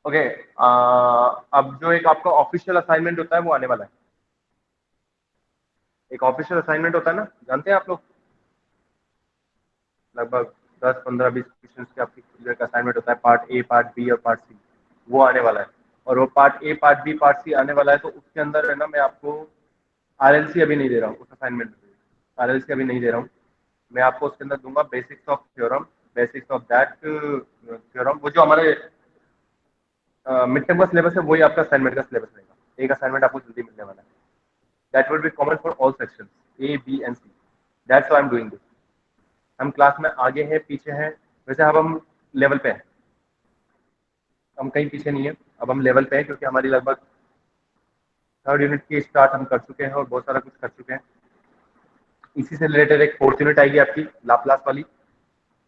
ओके, अब जो एक आपका ऑफिशियल असाइनमेंट होता है वो आने वाला है। एक ऑफिशियल असाइनमेंट होता है ना, जानते हैं आप लोग? लगभग 10 15 20 क्वेश्चन के आपकी जो एक असाइनमेंट होता है, पार्ट ए पार्ट बी और पार्ट सी, वो आने वाला है। और वो part A part B part C आने वाला है, तो उसके अंदर है ना, मैं आपको आरएलसी अभी नहीं दे रहा हूँ उस असाइनमेंट में। आरएलसी अभी नहीं दे रहा हूँ मैं आपको। उसके अंदर दूंगा basics of theorem, basics of that theorem. वो जो हमारे मिड टर्म का सिलेबस है, वही आपका असाइनमेंट का सिलेबस रहेगा। एक असाइनमेंट आपको जल्दी मिलने वाला है, that will be common for all sections A B and C. That's why I am doing this. हम क्लास में आगे हैं पीछे हैं, वैसे अब हम लेवल पे हैं, हम कहीं पीछे नहीं है। अब हम लेवल पे हैं क्योंकि हमारी लगभग थर्ड यूनिट की स्टार्ट हम कर चुके हैं और बहुत सारा कुछ कर चुके हैं। इसी से रिलेटेड एक फोर्थ यूनिट आएगी आपकी लाप्लास वाली।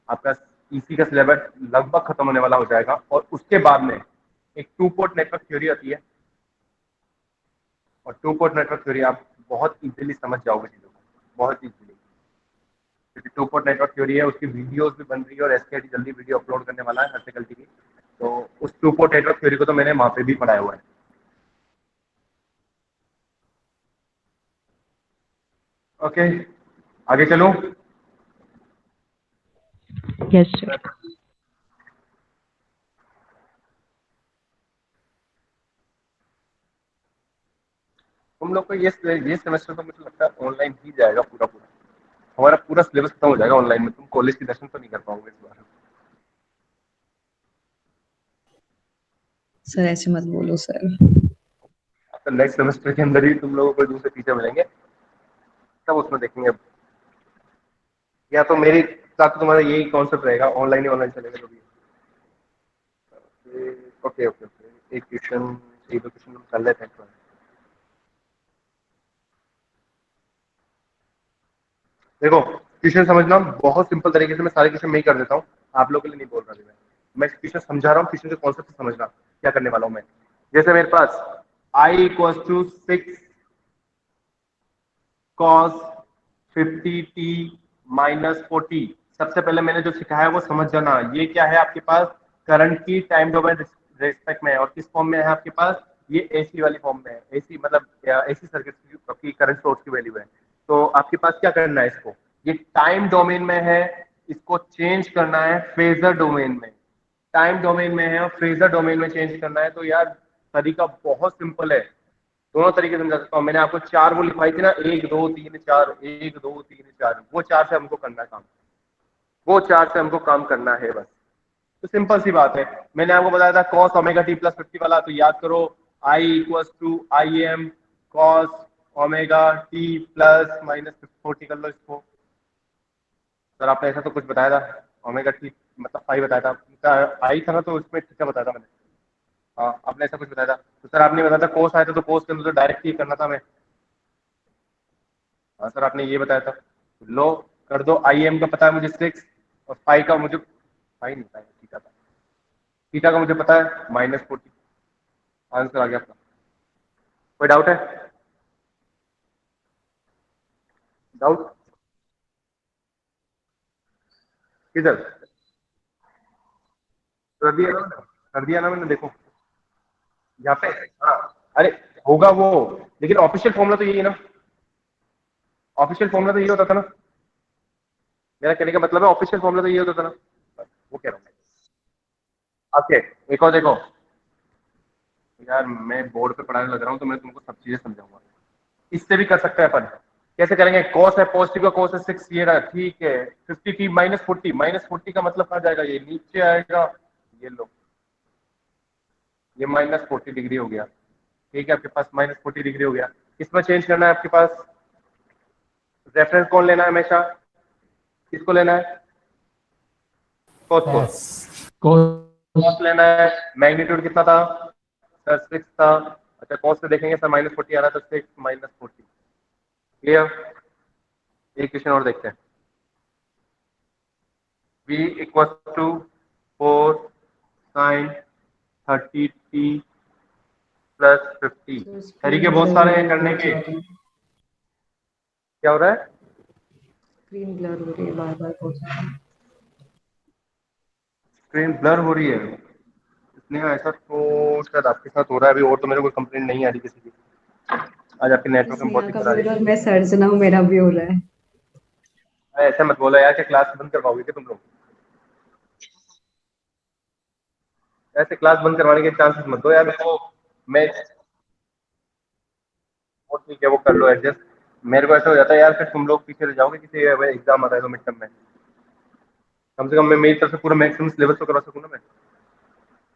आपका इसी का सिलेबस लगभग खत्म होने वाला हो जाएगा, और उसके बाद में एक टू पोर्ट नेटवर्क थ्योरी आती है, और टू पोर्ट नेटवर्क थ्योरी आप बहुत इजीली समझ जाओगे चीजों को, बहुत इजीली। क्योंकि टू पोर्ट नेटवर्क थ्योरी है, उसकी वीडियोस भी बन रही है, और एसकेटी जल्दी वीडियो अपलोड करने वाला है हर फैकल्टी की। तो उस टू पोर्ट नेटवर्क थ्योरी को तो मैंने वहां पे भी पढ़ाया हुआ है। ओके, आगे चलो। Yes, sir. तुम लोग को ये सेमेस्टर तो मुझे लगता है ऑनलाइन ही जाएगा पूरा पूरा। हमारा पूरा सिलेबस खत्म हो जाएगा ऑनलाइन में। तुम कॉलेज के दर्शन तो नहीं कर पाओगे इस बार। सर ऐसे मत बोलो सर। तो नेक्स्ट सेमेस्टर के अंदर ही तुम लोगों को दूसरे टीचर मिलेंगे, तब उसमें देखेंगे। अब या तो मेरे साथ तो तुम्हारा यही कॉन्सेप्ट रहेगा, ऑनलाइन ही ऑनलाइन चलेगा जो भी। ओके ओके ओके, एक क्वेश्चन, एक दो क्वेश्चन हम कर लेते हैं। देखो क्वेश्चन समझना बहुत सिंपल तरीके से, मैं सारे क्वेश्चन मैं ही कर देता हूँ, आप लोगों के लिए नहीं बोल रहा मैं क्वेश्चन समझा रहा हूँ। क्वेश्चन के कॉन्सेप्ट समझना क्या करने वाला हूँ मैं। जैसे मेरे पास I = 6 cos 50t - 40। सबसे पहले मैंने जो सिखाया वो समझ जाना। ये क्या है आपके पास? करंट की टाइम डोमेन रिस्पेक्ट में है, और किस फॉर्म में है आपके पास? ये एसी वाली फॉर्म में है, एसी मतलब एसी सर्किट की करंट सोर्स की वैल्यू है। तो आपके पास क्या करना है, इसको ये टाइम डोमेन में है, इसको चेंज करना है फेजर डोमेन में। टाइम डोमेन में है और फेजर डोमेन में चेंज करना है। तो यार तरीका बहुत सिंपल है, दोनों तरीके से समझा सकता हूँ। मैंने आपको 4 वो लिखवाई थी ना, 1 2 3 4, 1 2 3 4, वो 4 से हमको करना है काम, वो 4 से हमको काम करना है बस। तो सिंपल सी बात है। मैंने आपको बताया था कॉस ओमेगा टी प्लस 50 वाला, तो याद करो i equals to I m cos omega t plus minus 40 कर लो इसको। सर आपने ऐसा तो कुछ बताया था, ओमेगा टी मतलब फाइव बताया था, आई था ना, तो उसमें थीटा बताया था मैंने। हाँ आपने ऐसा कुछ बताया था, तो सर आपने बताया था कोस आया था, तो कोस के अंदर तो डायरेक्ट ही करना था हमें। हाँ सर आपने ये बताया था। लो कर दो, आई एम का पता है मुझे 6, और फाइव का मुझे फाइव नहीं था, थीटा था, थीटा का मुझे पता है -40। आंसर आ गया आपका। कोई डाउट है? डाउट किधर? कर दिया ना मैंने, कर दिया ना मैंने, देखो यहाँ पे। हाँ अरे होगा वो, लेकिन ऑफिशियल फॉर्मूला तो यही है ना, ऑफिशियल फॉर्मूला तो यही होता था ना। मेरा कहने का मतलब है ऑफिशियल फॉर्मूला तो यही होता था ना, बस वो कह रहा हूँ। ओके एक और देखो, यार मैं बोर्ड पे पढ़ाने लग रहा हूँ तो मैं तुमको सब चीजें समझाऊंगा। इससे भी कर सकते हैं अपन। कैसे करेंगे? कॉस है, पॉजिटिव का कॉस है 6, ये रहा, ठीक है। 50 थी -40, -40 का मतलब कहाँ जाएगा, ये नीचे आएगा, ये लो, ये -40 डिग्री हो गया। ठीक है, आपके पास -40 डिग्री हो गया। इसमें चेंज करना है आपके पास, रेफरेंस कौन लेना है हमेशा, किसको लेना है? कॉस को। कॉस लेना है। मैग्नीट्यूड कितना था सर? 6 था। अच्छा कॉस से देखेंगे सर, -40 आ रहा है, तो 6 -40 क्लियर। एक क्वेश्चन और देखते हैं। v equal to 4 sine 30t plus 50। Sir तरीके स्क्रीन बहुत ब्लर हो सारे रही हैं है करने बहुत के। ज्यादा, क्या हो रहा है? स्क्रीन ब्लर हो रही है बार बार बहुत ज्यादा। स्क्रीन ब्लर हो रही है, इसलिए ऐसा तो शायद आपके साथ हो रहा है अभी, और तो मेरे को कंप्लेंट नहीं आ रही किसी की। आज आपके नेटवर्क बस में बहुत यहाँ का दिक्कत आ भी हो रही रहा है है। और मैं सर्जना हूँ, मेरा भी हो रहा है। अरे ऐसा मत बोलो यार, क्या क्लास बंद करवाओगे क्या तुम लोग? ऐसे क्लास बंद करवाने के चांसेस मत दो यार मेरे को। मैं वो ठीक है, वो कर लो एडजस्ट। मेरे को ऐसा हो जाता है यार, फिर तुम लोग पीछे रह जाओगे किसी एग्जाम आता है तो मिड टर्म में। कम से कम मैं मेरी तरफ से पूरा मैक्सिमम सिलेबस तो करवा सकूँ ना मैं।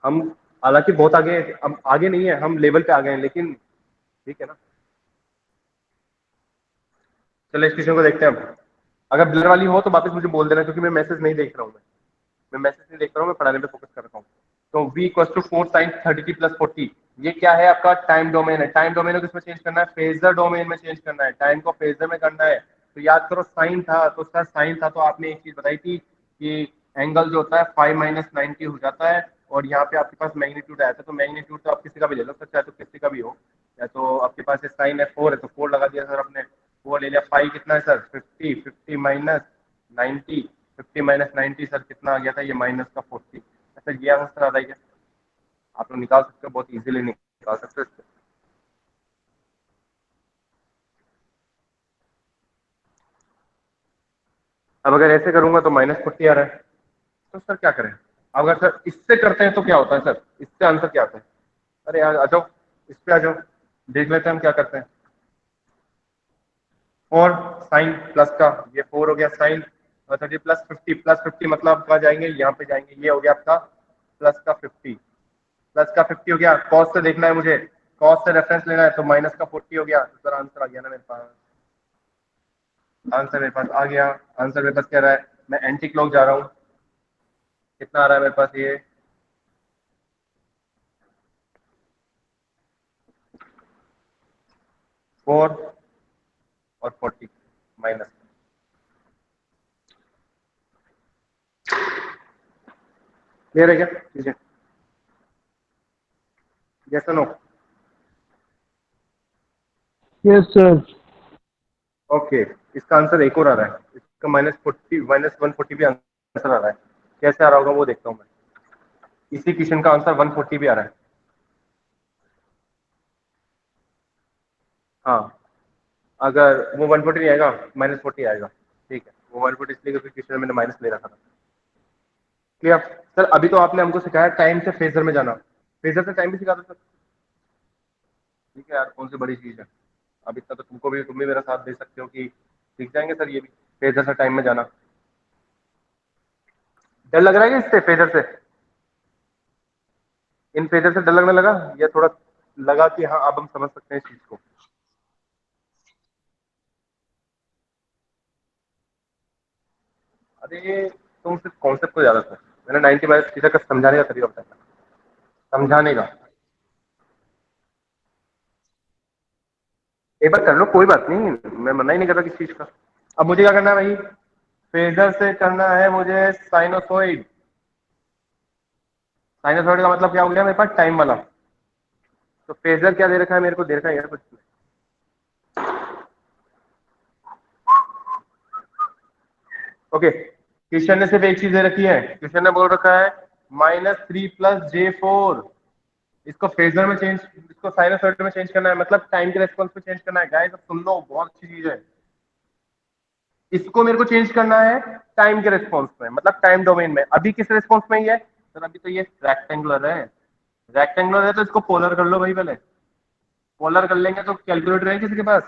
हम हालांकि बहुत आगे हैं, हम आगे नहीं है, हम लेवल पे आ गए हैं, लेकिन ठीक है ना। चलो इस क्वेश्चन को देखते हैं अब। अगर ब्लर वाली हो तो वापस मुझे बोल देना, क्योंकि मैं मैसेज नहीं देख रहा हूँ। मैं मैसेज नहीं देख रहा हूँ, मैं पढ़ाने पे फोकस कर रहा हूँ। तो v equal to 4 sine 30t plus 40, ये क्या है आपका? टाइम डोमेन है। टाइम डोमेन को किसमें चेंज करना है? फेजर डोमेन में चेंज करना है, टाइम को फेजर में करना है। तो याद करो साइन था, तो उसका साइन था, तो आपने एक चीज बताई थी कि एंगल जो होता है 5 - 90 हो जाता है। और यहाँ पे आपके पास मैग्नीट्यूड आया था, तो मैग्नीट्यूड तो आप किसी का भी ले लो, चाहे तो किसी का भी हो। या तो आपके पास साइन है 4 है, तो 4 लगा दिया सर आपने, वो ले लिया। 5 कितना है सर? 50, 50 -90, 50 -90 सर कितना आ गया था? ये -40। अच्छा ये आंसर आ रहा है क्या? आप लोग निकाल सकते हो, बहुत इजीली निकाल सकते हो इससे। अब अगर ऐसे करूंगा तो -40 आ रहा है, तो सर क्या करें? अगर सर इससे करते हैं तो क्या होता है सर? इससे आंसर क्या आता है? अरे यार आ जाओ, इस पे आ जाओ, देख लेते हैं हम क्या करते हैं। 4 साइन प्लस का, ये 4 हो गया साइन 30 प्लस 50 मतलब कहाँ जाएंगे? यहाँ पे जाएंगे। ये हो गया आपका प्लस का 50, प्लस का 50 हो गया। कॉस से देखना है मुझे, कॉस से रेफरेंस लेना है, तो माइनस का 40 हो गया। तो सर आंसर आ गया ना मेरे पास, आंसर मेरे पास आ गया। आंसर मेरे पास कह रहा है, मैं एंटी क्लॉक जा रहा हूँ। कितना आ रहा है मेरे पास? ये 4 और 40 माइनस। क्लियर है क्या चीजें? Yes no? Yes sir. Okay, इसका आंसर एक और आ रहा है, इसका -40 -140 भी आंसर आ रहा है। कैसे आ रहा होगा वो देखता हूँ मैं। इसी क्वेश्चन का आंसर 140 भी आ रहा है। हाँ, अगर वो 140 नहीं आएगा, -40 आएगा। ठीक है, वो 140 इसलिए क्योंकि क्वेश्चन में मैंने माइनस ले रखा था। क्लियर? सर अभी तो आपने हमको सिखाया टाइम से फेजर में जाना, फेजर से टाइम भी सिखा दो सर। ठीक है यार, कौन सी बड़ी चीज है। अब इतना तो तुम भी मेरा साथ दे सकते हो कि सीख जाएंगे सर ये भी, फेजर से टाइम में जाना। डर लग रहा है क्या इससे, फेजर से? इन फेजर से डर लगने लगा, या थोड़ा लगा कि हाँ अब हम समझ सकते हैं इस चीज को? अरे तुम सिर्फ कॉन्सेप्ट को ज्यादा सर, मैंने 90 बार सीधा कर समझाने का तरीका बताया, समझाने का। एक बार कर लो, कोई बात नहीं, मैं मना ही नहीं कर रहा किसी चीज का। अब मुझे क्या करना है भाई, फेजर से करना है मुझे साइनोसॉइड। साइनोसॉइड का मतलब क्या हो गया मेरे पास, टाइम वाला। तो फेजर क्या दे रखा है मेरे को, दे रखा है यार कुछ। ओके, क्वेश्चन ने सिर्फ एक चीज दे रखी है, क्वेश्चन ने बोल रखा है -3 + J4। इसको फेजर में चेंज, इसको साइनोसॉइड में चेंज करना है, मतलब टाइम के रेस्पॉन्स में चेंज करना है। गाइस अब सुन लो, बहुत अच्छी चीज है। इसको मेरे को चेंज करना है टाइम के रेस्पॉन्स में, मतलब टाइम डोमेन में। अभी किस रेस्पॉन्स में ही है सर? अभी तो ये रेक्टेंगुलर है। रेक्टेंगुलर है तो इसको पोलर कर लो भाई, पहले पोलर कर लेंगे तो कैलकुलेटर है किसी के पास?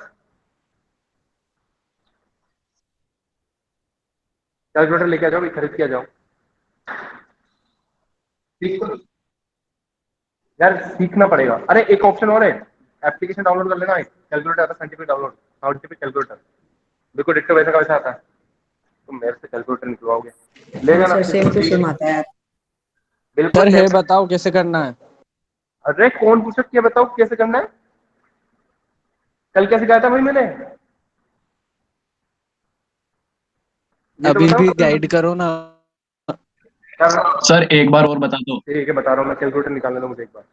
कैलकुलेटर लेके आ जाओ भाई, खरीद के आ जाओ। सीख यार, सीखना पड़ेगा। अरे एक ऑप्शन और है, एप्लीकेशन डाउनलोड कर लेना, कैलकुलेटर आता है, साइंटिफिक डाउनलोड, साइंटिफिक कैलकुलेटर। देखो डिक्टो वैसा का वैसा आता है, तुम मेरे से कैलकुलेटर निकलवाओगे, ले हाँ जाना। सर, सेम टू सेम आता है यार। बिल्कुल सर है, सेम। बताओ कैसे करना है। अरे कौन पूछा, क्या बताओ कैसे करना है? कल क्या सिखाया था भाई मैंने, ये तो अभी बताओ। भी गाइड करो ना। क्या? सर एक बार और बता दो। ठीक है बता रहा हूँ मैं, कैलकुलेटर निकालने दो मुझे एक बार।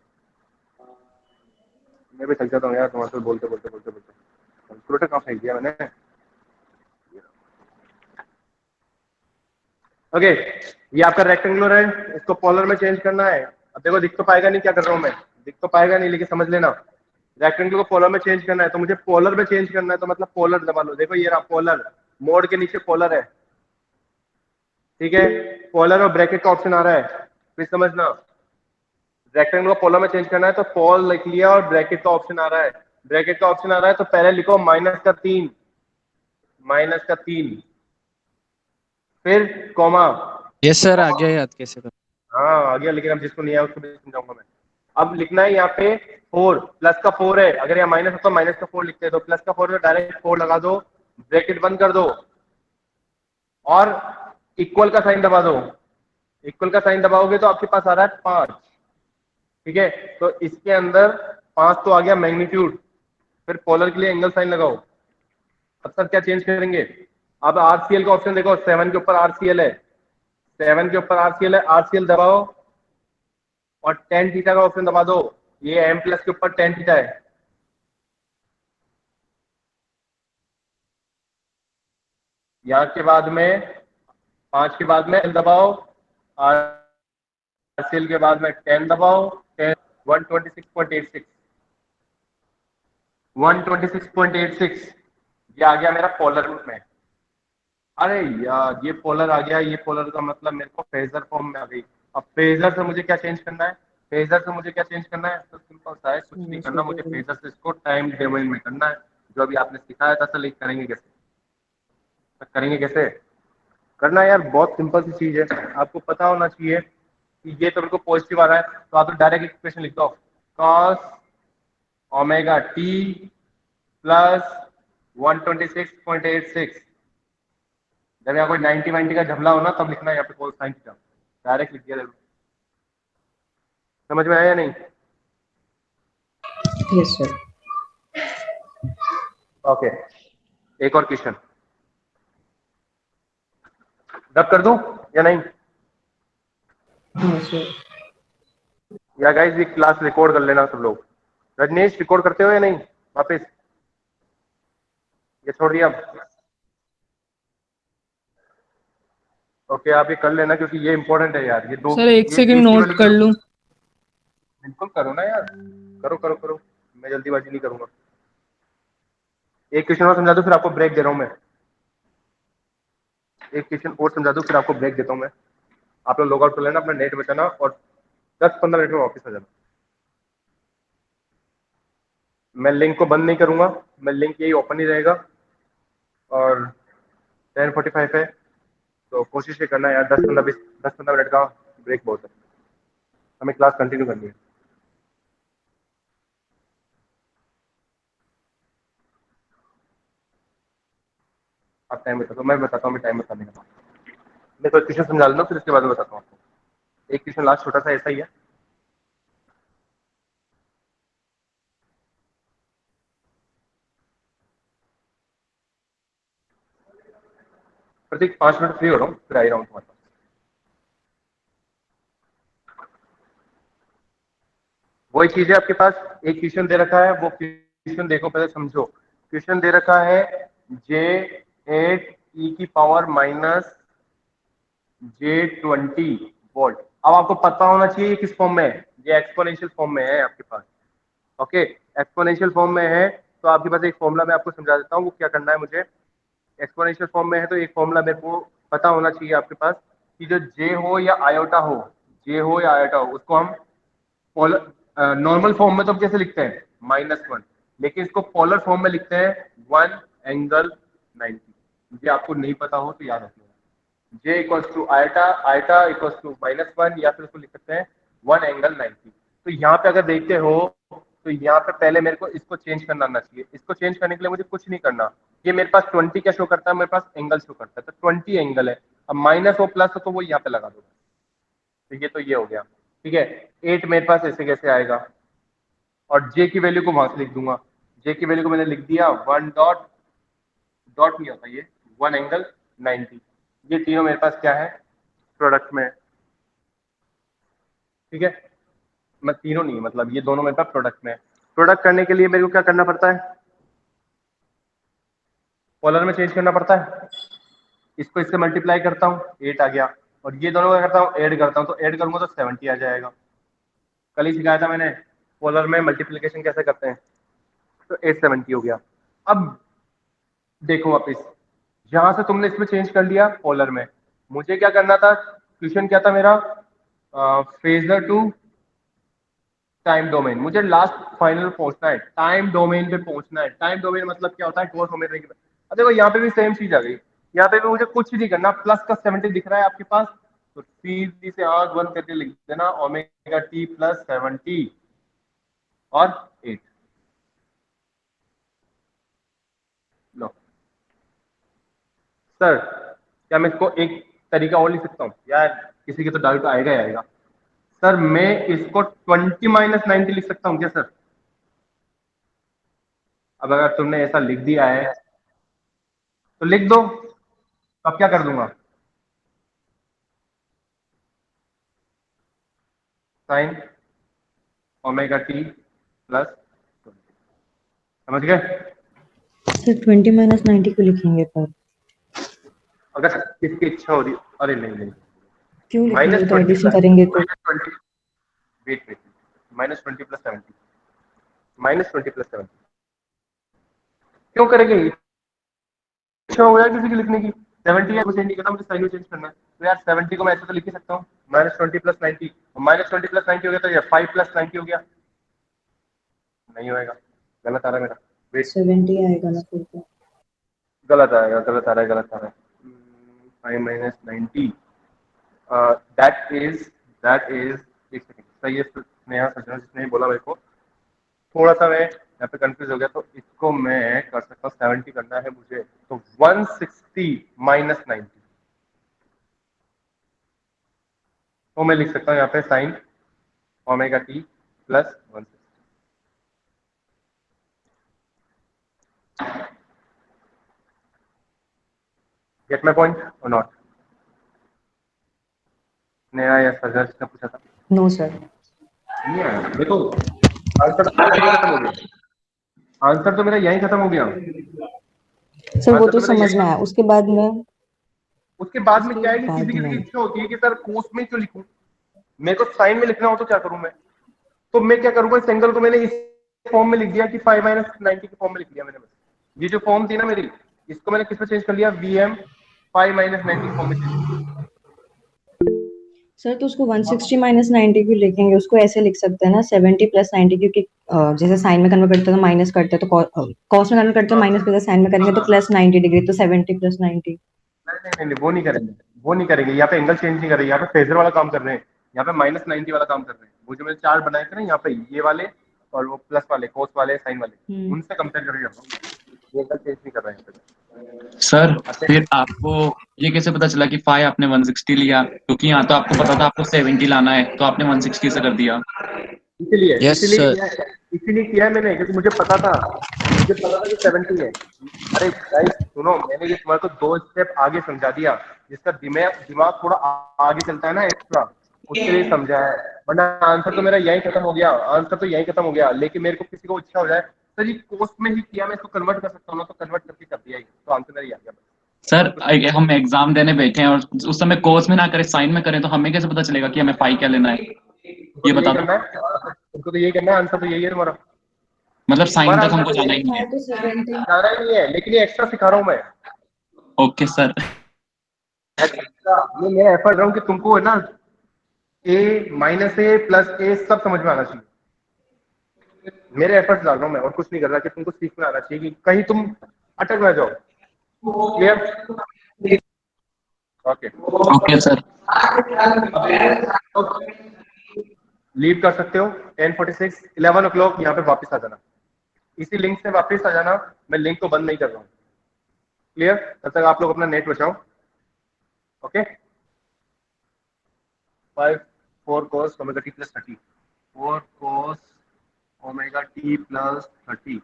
मैं भी थक जाता हूँ यार तुम्हारे साथ बोलते बोलते बोलते बोलते। कैलकुलेटर कहाँ फेंक दिया मैंने? ओके, ये आपका रेक्टेंगुलर है, इसको पोलर में चेंज करना है। अब देखो दिख तो पाएगा नहीं क्या कर रहा हूँ मैं, दिख तो पाएगा नहीं, लेकिन समझ लेना। रेक्टेंगुलर को पोलर में चेंज करना है, तो मुझे पोलर में चेंज करना है, तो मतलब पोलर दबा लो। देखो ये रहा पोलर, मोड के नीचे पोलर है। ठीक है, पोलर और ब्रैकेट का ऑप्शन आ रहा है, फिर समझना। रेक्टेंगल को पोलर में चेंज करना है तो पोल लिख लिया, और ब्रैकेट का ऑप्शन आ रहा है, ब्रैकेट का ऑप्शन आ रहा है तो पहले लिखो -3, -3, फिर कॉमा। यस सर, आ गया याद कैसे करना। हाँ आ गया, लेकिन अब जिसको नहीं आया उसको भी समझाऊंगा मैं। अब लिखना है यहाँ पे 4, प्लस का 4 है, अगर यहाँ माइनस होता तो माइनस का 4 लिखते हैं, तो प्लस का 4 में डायरेक्ट 4 लगा दो, ब्रैकेट बंद कर दो, और इक्वल का साइन दबा दो। इक्वल का साइन दबाओगे तो आपके पास आ रहा है 5। ठीक है, तो इसके अंदर 5 तो आ गया मैग्नीट्यूड, फिर पोलर के लिए एंगल साइन लगाओ। अब सर क्या चेंज करेंगे? अब आरसीएल का ऑप्शन देखो, 7 के ऊपर आरसीएल है, 7 के ऊपर आरसीएल है, आरसीएल दबाओ और टेन थीटा का ऑप्शन दबा दो। ये एम प्लस के ऊपर टेन थीटा है। यहाँ के बाद में 5 के बाद में एल दबाओ, आरसीएल के बाद में 10 दबाओ, 10 126.86, 126.86, ये आ गया मेरा पोलर में। अरे यार ये पोलर आ गया, ये पोलर का मतलब मेरे को फेजर फॉर्म में आ गई। अब फेजर से मुझे क्या चेंज करना है, फेजर से मुझे क्या चेंज करना है? तो सिंपल सा है, कुछ नहीं करना मुझे, फेजर से इसको टाइम डोमेन में करना है, जो अभी आपने सिखाया था। चलिए करेंगे कैसे, करेंगे कैसे करना है यार, बहुत सिंपल सी चीज है, आपको पता होना चाहिए कि ये तो बिल्कुल पॉजिटिव आ रहा है, तो आप तो डायरेक्ट इक्वेशन लिख दो, cos ओमेगा टी प्लस 126.86। जब यहाँ कोई 90 का झबला हो ना, तब लिखना है यहाँ पे कोस साइन थीटा, डायरेक्ट लिख दिया। समझ में आया या नहीं? Yes sir. ओके, एक और क्वेश्चन रब कर दूं या नहीं? हाँ सर। या गाइस ये क्लास रिकॉर्ड कर लेना सब लोग। रजनीश रिकॉर्ड करते हो या नहीं वापस, ये छोड़ दिया अब? ओके आप ये कर लेना, क्योंकि ये इंपॉर्टेंट है यार, ये दो, सर एक ये सेकंड AC नोट वाली कर लूं। बिल्कुल करो ना यार, करो करो करो, मैं जल्दीबाजी नहीं करूंगा। एक क्वेश्चन और समझा दूं फिर आपको ब्रेक दे रहा हूं मैं। एक क्वेश्चन और समझा दूं फिर आपको ब्रेक देता हूं मैं। आप लोग लॉग आउट कर लेना, अपना नेट बचाना और 10-15 मिनट में वापस आ जाना। मैं लिंक को बंद नहीं करूंगा, मैं लिंक यही ओपन ही रहेगा। और 10:45 है तो कोशिश ये करना यार 10-15 मिनट का ब्रेक बहुत है, हमें क्लास कंटिन्यू करनी है। आप टाइम बता दो, मैं बताता हूँ मैं टाइम बताने का। मैं कोई क्वेश्चन समझा लूँ फिर उसके बाद में बताता हूँ आपको। एक क्वेश्चन लास्ट छोटा सा ऐसा ही है। प्रतीक 5 मिनट फ्री हो रहा हूँ फिर आ ही रहा हूँ तुम्हारे पास। वही चीज है आपके पास, एक क्वेश्चन दे रखा है, वो क्वेश्चन देखो पहले समझो। क्वेश्चन दे रखा है J8 e⁻ J20 वोल्ट। अब आपको पता होना चाहिए किस फॉर्म में है, ये एक्सपोनेंशियल फॉर्म में है आपके पास। ओके, एक्सपोनेंशियल फॉर्म में है तो आपके पास एक फॉर्मूला मैं आपको समझा देता हूँ वो क्या करना है मुझे। एक्सपोनेंशियल फॉर्म में है तो एक फॉर्मूला मेरे को पता होना चाहिए आपके पास कि जो जे हो या आयोटा हो, जे हो या आयोटा हो, उसको हम पोलर नॉर्मल फॉर्म में तो हम कैसे लिखते हैं -1, लेकिन इसको पोलर फॉर्म में लिखते हैं 1 ∠90। ये आपको नहीं पता हो तो याद रखिएगा, J equals to iota, iota equals to -1, या फिर उसको लिख सकते हैं 1 ∠90। तो यहाँ पे अगर देखते हो तो यहाँ पे पहले मेरे को इसको चेंज करना आना चाहिए। इसको चेंज करने के लिए मुझे कुछ नहीं करना, ये मेरे पास 20 क्या शो करता है, मेरे पास एंगल शो करता है, तो 20 एंगल है। अब माइनस हो प्लस हो तो वो यहाँ पे लगा दो, तो ये हो गया। ठीक है, 8 मेरे पास ऐसे कैसे आएगा, और J की वैल्यू को वहां से लिख दूंगा। J की वैल्यू को मैंने लिख दिया 1 डॉट डॉट नहीं होता, ये 1 ∠90। ये तीनों मेरे पास क्या है, प्रोडक्ट में। ठीक है, मैं तीनों नहीं, मतलब ये दोनों मेरे पास प्रोडक्ट में है। प्रोडक्ट करने के लिए मेरे को क्या करना पड़ता है, पोलर में चेंज करना पड़ता है। इसको इससे मल्टीप्लाई करता हूँ 8 आ गया, और ये दोनों का करता हूँ ऐड करता हूँ, तो ऐड करूंगा तो 70 आ जाएगा। कल ही सिखाया था मैंने पोलर में मल्टीप्लीकेशन कैसे करते हैं, तो 870 हो गया। अब देखो वापिस, जहां से तुमने इसमें चेंज कर लिया पोलर में, मुझे क्या करना था, क्वेश्चन क्या था मेरा, फेजर टू टाइम डोमेन। मुझे लास्ट फाइनल पहुंचना है, टाइम डोमेन पे पहुंचना है। टाइम डोमेन मतलब क्या होता है, कोस ओमेगा की। अब देखो यहाँ पे भी सेम चीज आ गई, यहाँ पे भी मुझे कुछ नहीं करना, प्लस का 70 दिख रहा है आपके पास, तो सीधी से आंख बंद करके लिख देना ओमेगा टी प्लस 70 और 8। लो सर, क्या मैं इसको एक तरीका और लिख सकता हूँ यार, किसी के तो डाउट आएगा ही आएगा। सर मैं इसको 20 - 90 लिख सकता हूँ क्या सर? अब अगर तुमने ऐसा लिख दिया है तो लिख दो, तो अब क्या कर दूंगा, साइन ओमेगा टी प्लस, समझ गए? सर 20 - 90 को लिखेंगे पर अगर किसकी इच्छा हो रही, अरे नहीं नहीं, क्यों लिखेंगे, तो -20 एडिशन प्लस करेंगे तो -20, वेट वेट, -20 प्लस 70, -20 प्लस 70 क्यों करेंगे? इच्छा हो गया किसी की लिखने की, 70 है, मुझे नहीं करना, मुझे साइन में चेंज करना है, तो यार 70 को मैं ऐसे तो लिख ही सकता हूँ -20 प्लस 90, -20 प्लस 90 हो गया तो ये 5 प्लस 90 हो गया। नहीं होएगा, गलत आ रहा है मेरा, वेट, 70 आएगा ना फिर तो। गलत आएगा, गलत आ रहा है, गलत आ रहा है। 5 - 90 दैट इज एक सेकंड, सही है स्नेहा सजना जिसने बोला मेरे को, थोड़ा सा मैं यहाँ पे कंफ्यूज हो गया, तो इसको मैं कर सकता हूँ 70 करना है मुझे, तो 160 - 90, तो मैं लिख सकता हूँ यहाँ पे sign omega t plus 160। Get my point और नॉट? नया या सजा जिसने पूछा था, नो सर। नहीं आया। देखो आंसर तो मेरा यही खत्म हो गया, आंसर तो मेरा यही खत्म हो गया, सर वो आंसर तो तो मेरा समझ यही, में आया, उसके बाद में उसके बाद में क्या है कि किसी बाद किसी की में इच्छा होती है कि सर कोस में क्यों लिखूं, मेरे को साइन में लिखना हो तो क्या करूं मैं, तो मैं क्या करूंगा, इस एंगल को मैंने इस फॉर्म में लिख दिया कि 5 - 90 के फॉर्म में लिख दिया मैंने बस। ये जो फॉर्म थी ना मेरी, इसको मैंने किस में चेंज कर लिया, VM 5 माइनस 90 फॉर्म में चेंज कर लिया। सर तो उसको 160 माइनस 90 क्यों लिखेंगे, उसको ऐसे लिख सकते हैं ना 70 प्लस 90, क्योंकि जैसे साइन में कन्वर्ट करते हैं तो माइनस करते हैं, तो कॉस में कन्वर्ट करते हैं माइनस करते हैं, साइन में करेंगे तो प्लस 90 डिग्री, तो 70 प्लस 90। नहीं, वो नहीं करेंगे, वो नहीं करेंगे। यहाँ पे एंगल चेंज नहीं कर रहे, यहाँ पे फेजर वाला काम कर रहे हैं, यहाँ पे -90 वाला काम कर रहे हैं। वो जो मैंने चार्ट बनाए थे ना यहाँ पे, ये वाले और वो प्लस वाले, कोस वाले, साइन वाले, उनसे कंपेयर करके कर रहा हूँ। वो एंगल चेंज नहीं कर रहे हैं यहाँ पे। सर फिर आपको ये कैसे पता चला कि फाइव आपने 160 लिया? क्योंकि यहाँ तो आपको पता था आपको 70 लाना है, तो आपने 160 से कर दिया। इसीलिए यस इसीलिए सर। किया है, इसीलिए किया है मैंने, क्योंकि मुझे पता था कि 70 है। अरे गाइस सुनो, मैंने ये तुम्हारे को 2 स्टेप आगे समझा दिया, जिसका दिमाग दिमाग थोड़ा आगे चलता है ना एक्स्ट्रा, उसके लिए समझा है। वरना आंसर तो मेरा यही खत्म हो गया, आंसर तो यही खत्म हो गया। लेकिन मेरे को किसी को इच्छा हो जाए, सर ये कोर्स में ही किया, मैं इसको कन्वर्ट कर सकता हूँ ना, तो कन्वर्ट करके कर दिया ही, तो आंसर मेरा ही आ गया। सर हम एग्जाम देने बैठे हैं और उस समय कोस में ना करें, साइन में करें, तो हमें कैसे पता चलेगा कि हमें फाइव क्या लेना है? तुमको ये तो बता यही दो। करना है, तुमको तो यही करना है, आंसर तो यही है तुम्हारा। मतलब साइन तुम्हारा तक आंसर हमको तो जाना यही ही नहीं है। तो 70। जाना ही नहीं है, लेकिन ये एक्स्ट्रा सिखा रहा हूँ मैं। Okay sir. एक्स्ट्रा ये मैं एफर्ट रहा हूँ कि तुमको है ना, A प्लस A सब समझ में आना चाहिए। मेरे एफर्ट्स डाल रहा हूँ मैं, और कुछ नहीं कर रहा, कि तुमको सीख में आना चाहिए, कि कहीं तुम अटक ना जाओ। Clear? Okay, okay sir. Leave कर सकते हो 10:46, 11 o'clock यहाँ पे वापस आ जाना, इसी लिंक से वापस आ जाना। मैं लिंक को बंद नहीं कर रहा हूँ। क्लियर? तब तक आप लोग अपना नेट बचाओ। Okay, 4 cos omega t plus 30, 4 cos omega t plus 30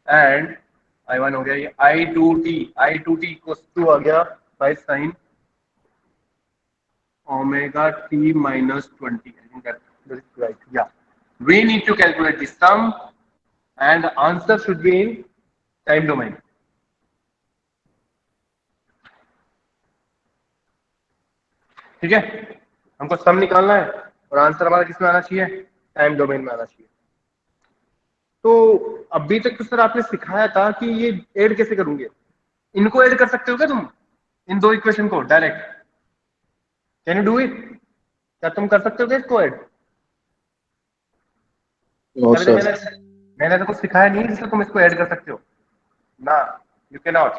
and I1 हो गया, ये I2t इक्वल्स टू आ गया 5 sin omega t minus 20. I think that is right. Yeah, we need to calculate the sum and the answer should be in time domain. ठीक है, हमको सम निकालना है और आंसर हमारा किसमें आना चाहिए, टाइम डोमेन में आना चाहिए। तो अभी तक तो सर आपने सिखाया था कि ये ऐड कैसे करूंगे, इनको ऐड कर सकते हो क्या तुम, इन दो इक्वेशन को direct? Can you do it? क्या तुम कर सकते हो क्या इसको ऐड? नो पहले तो सर। मैंने तो कुछ सिखाया नहीं जिससे तुम इसको ऐड कर सकते हो ना। You can not,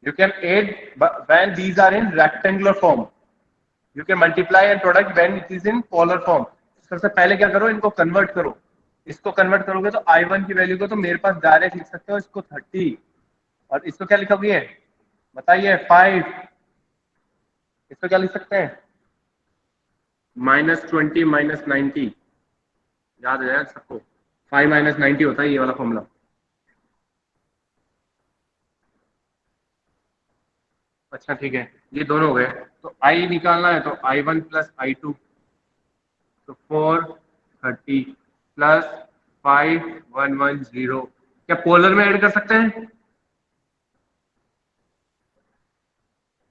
you can add when these are in rectangular form, you can multiply and product when it is in polar form. सबसे पहले क्या करो, इनको कन्वर्ट करो। इसको कन्वर्ट करोगे तो I1 की वैल्यू को तो मेरे पास डायरेक्ट लिख सकते हो, इसको 30, और इसको क्या लिखोगे बताइए, 5। इसको क्या लिख सकते हैं, -20 -90, याद है सबको, 5 - 90 होता है ये वाला फॉर्मूला। अच्छा ठीक है, ये दोनों हो गए, तो आई निकालना है, तो I1 प्लस I2, तो 430 प्लस 5110। क्या पोलर में ऐड कर सकते हैं?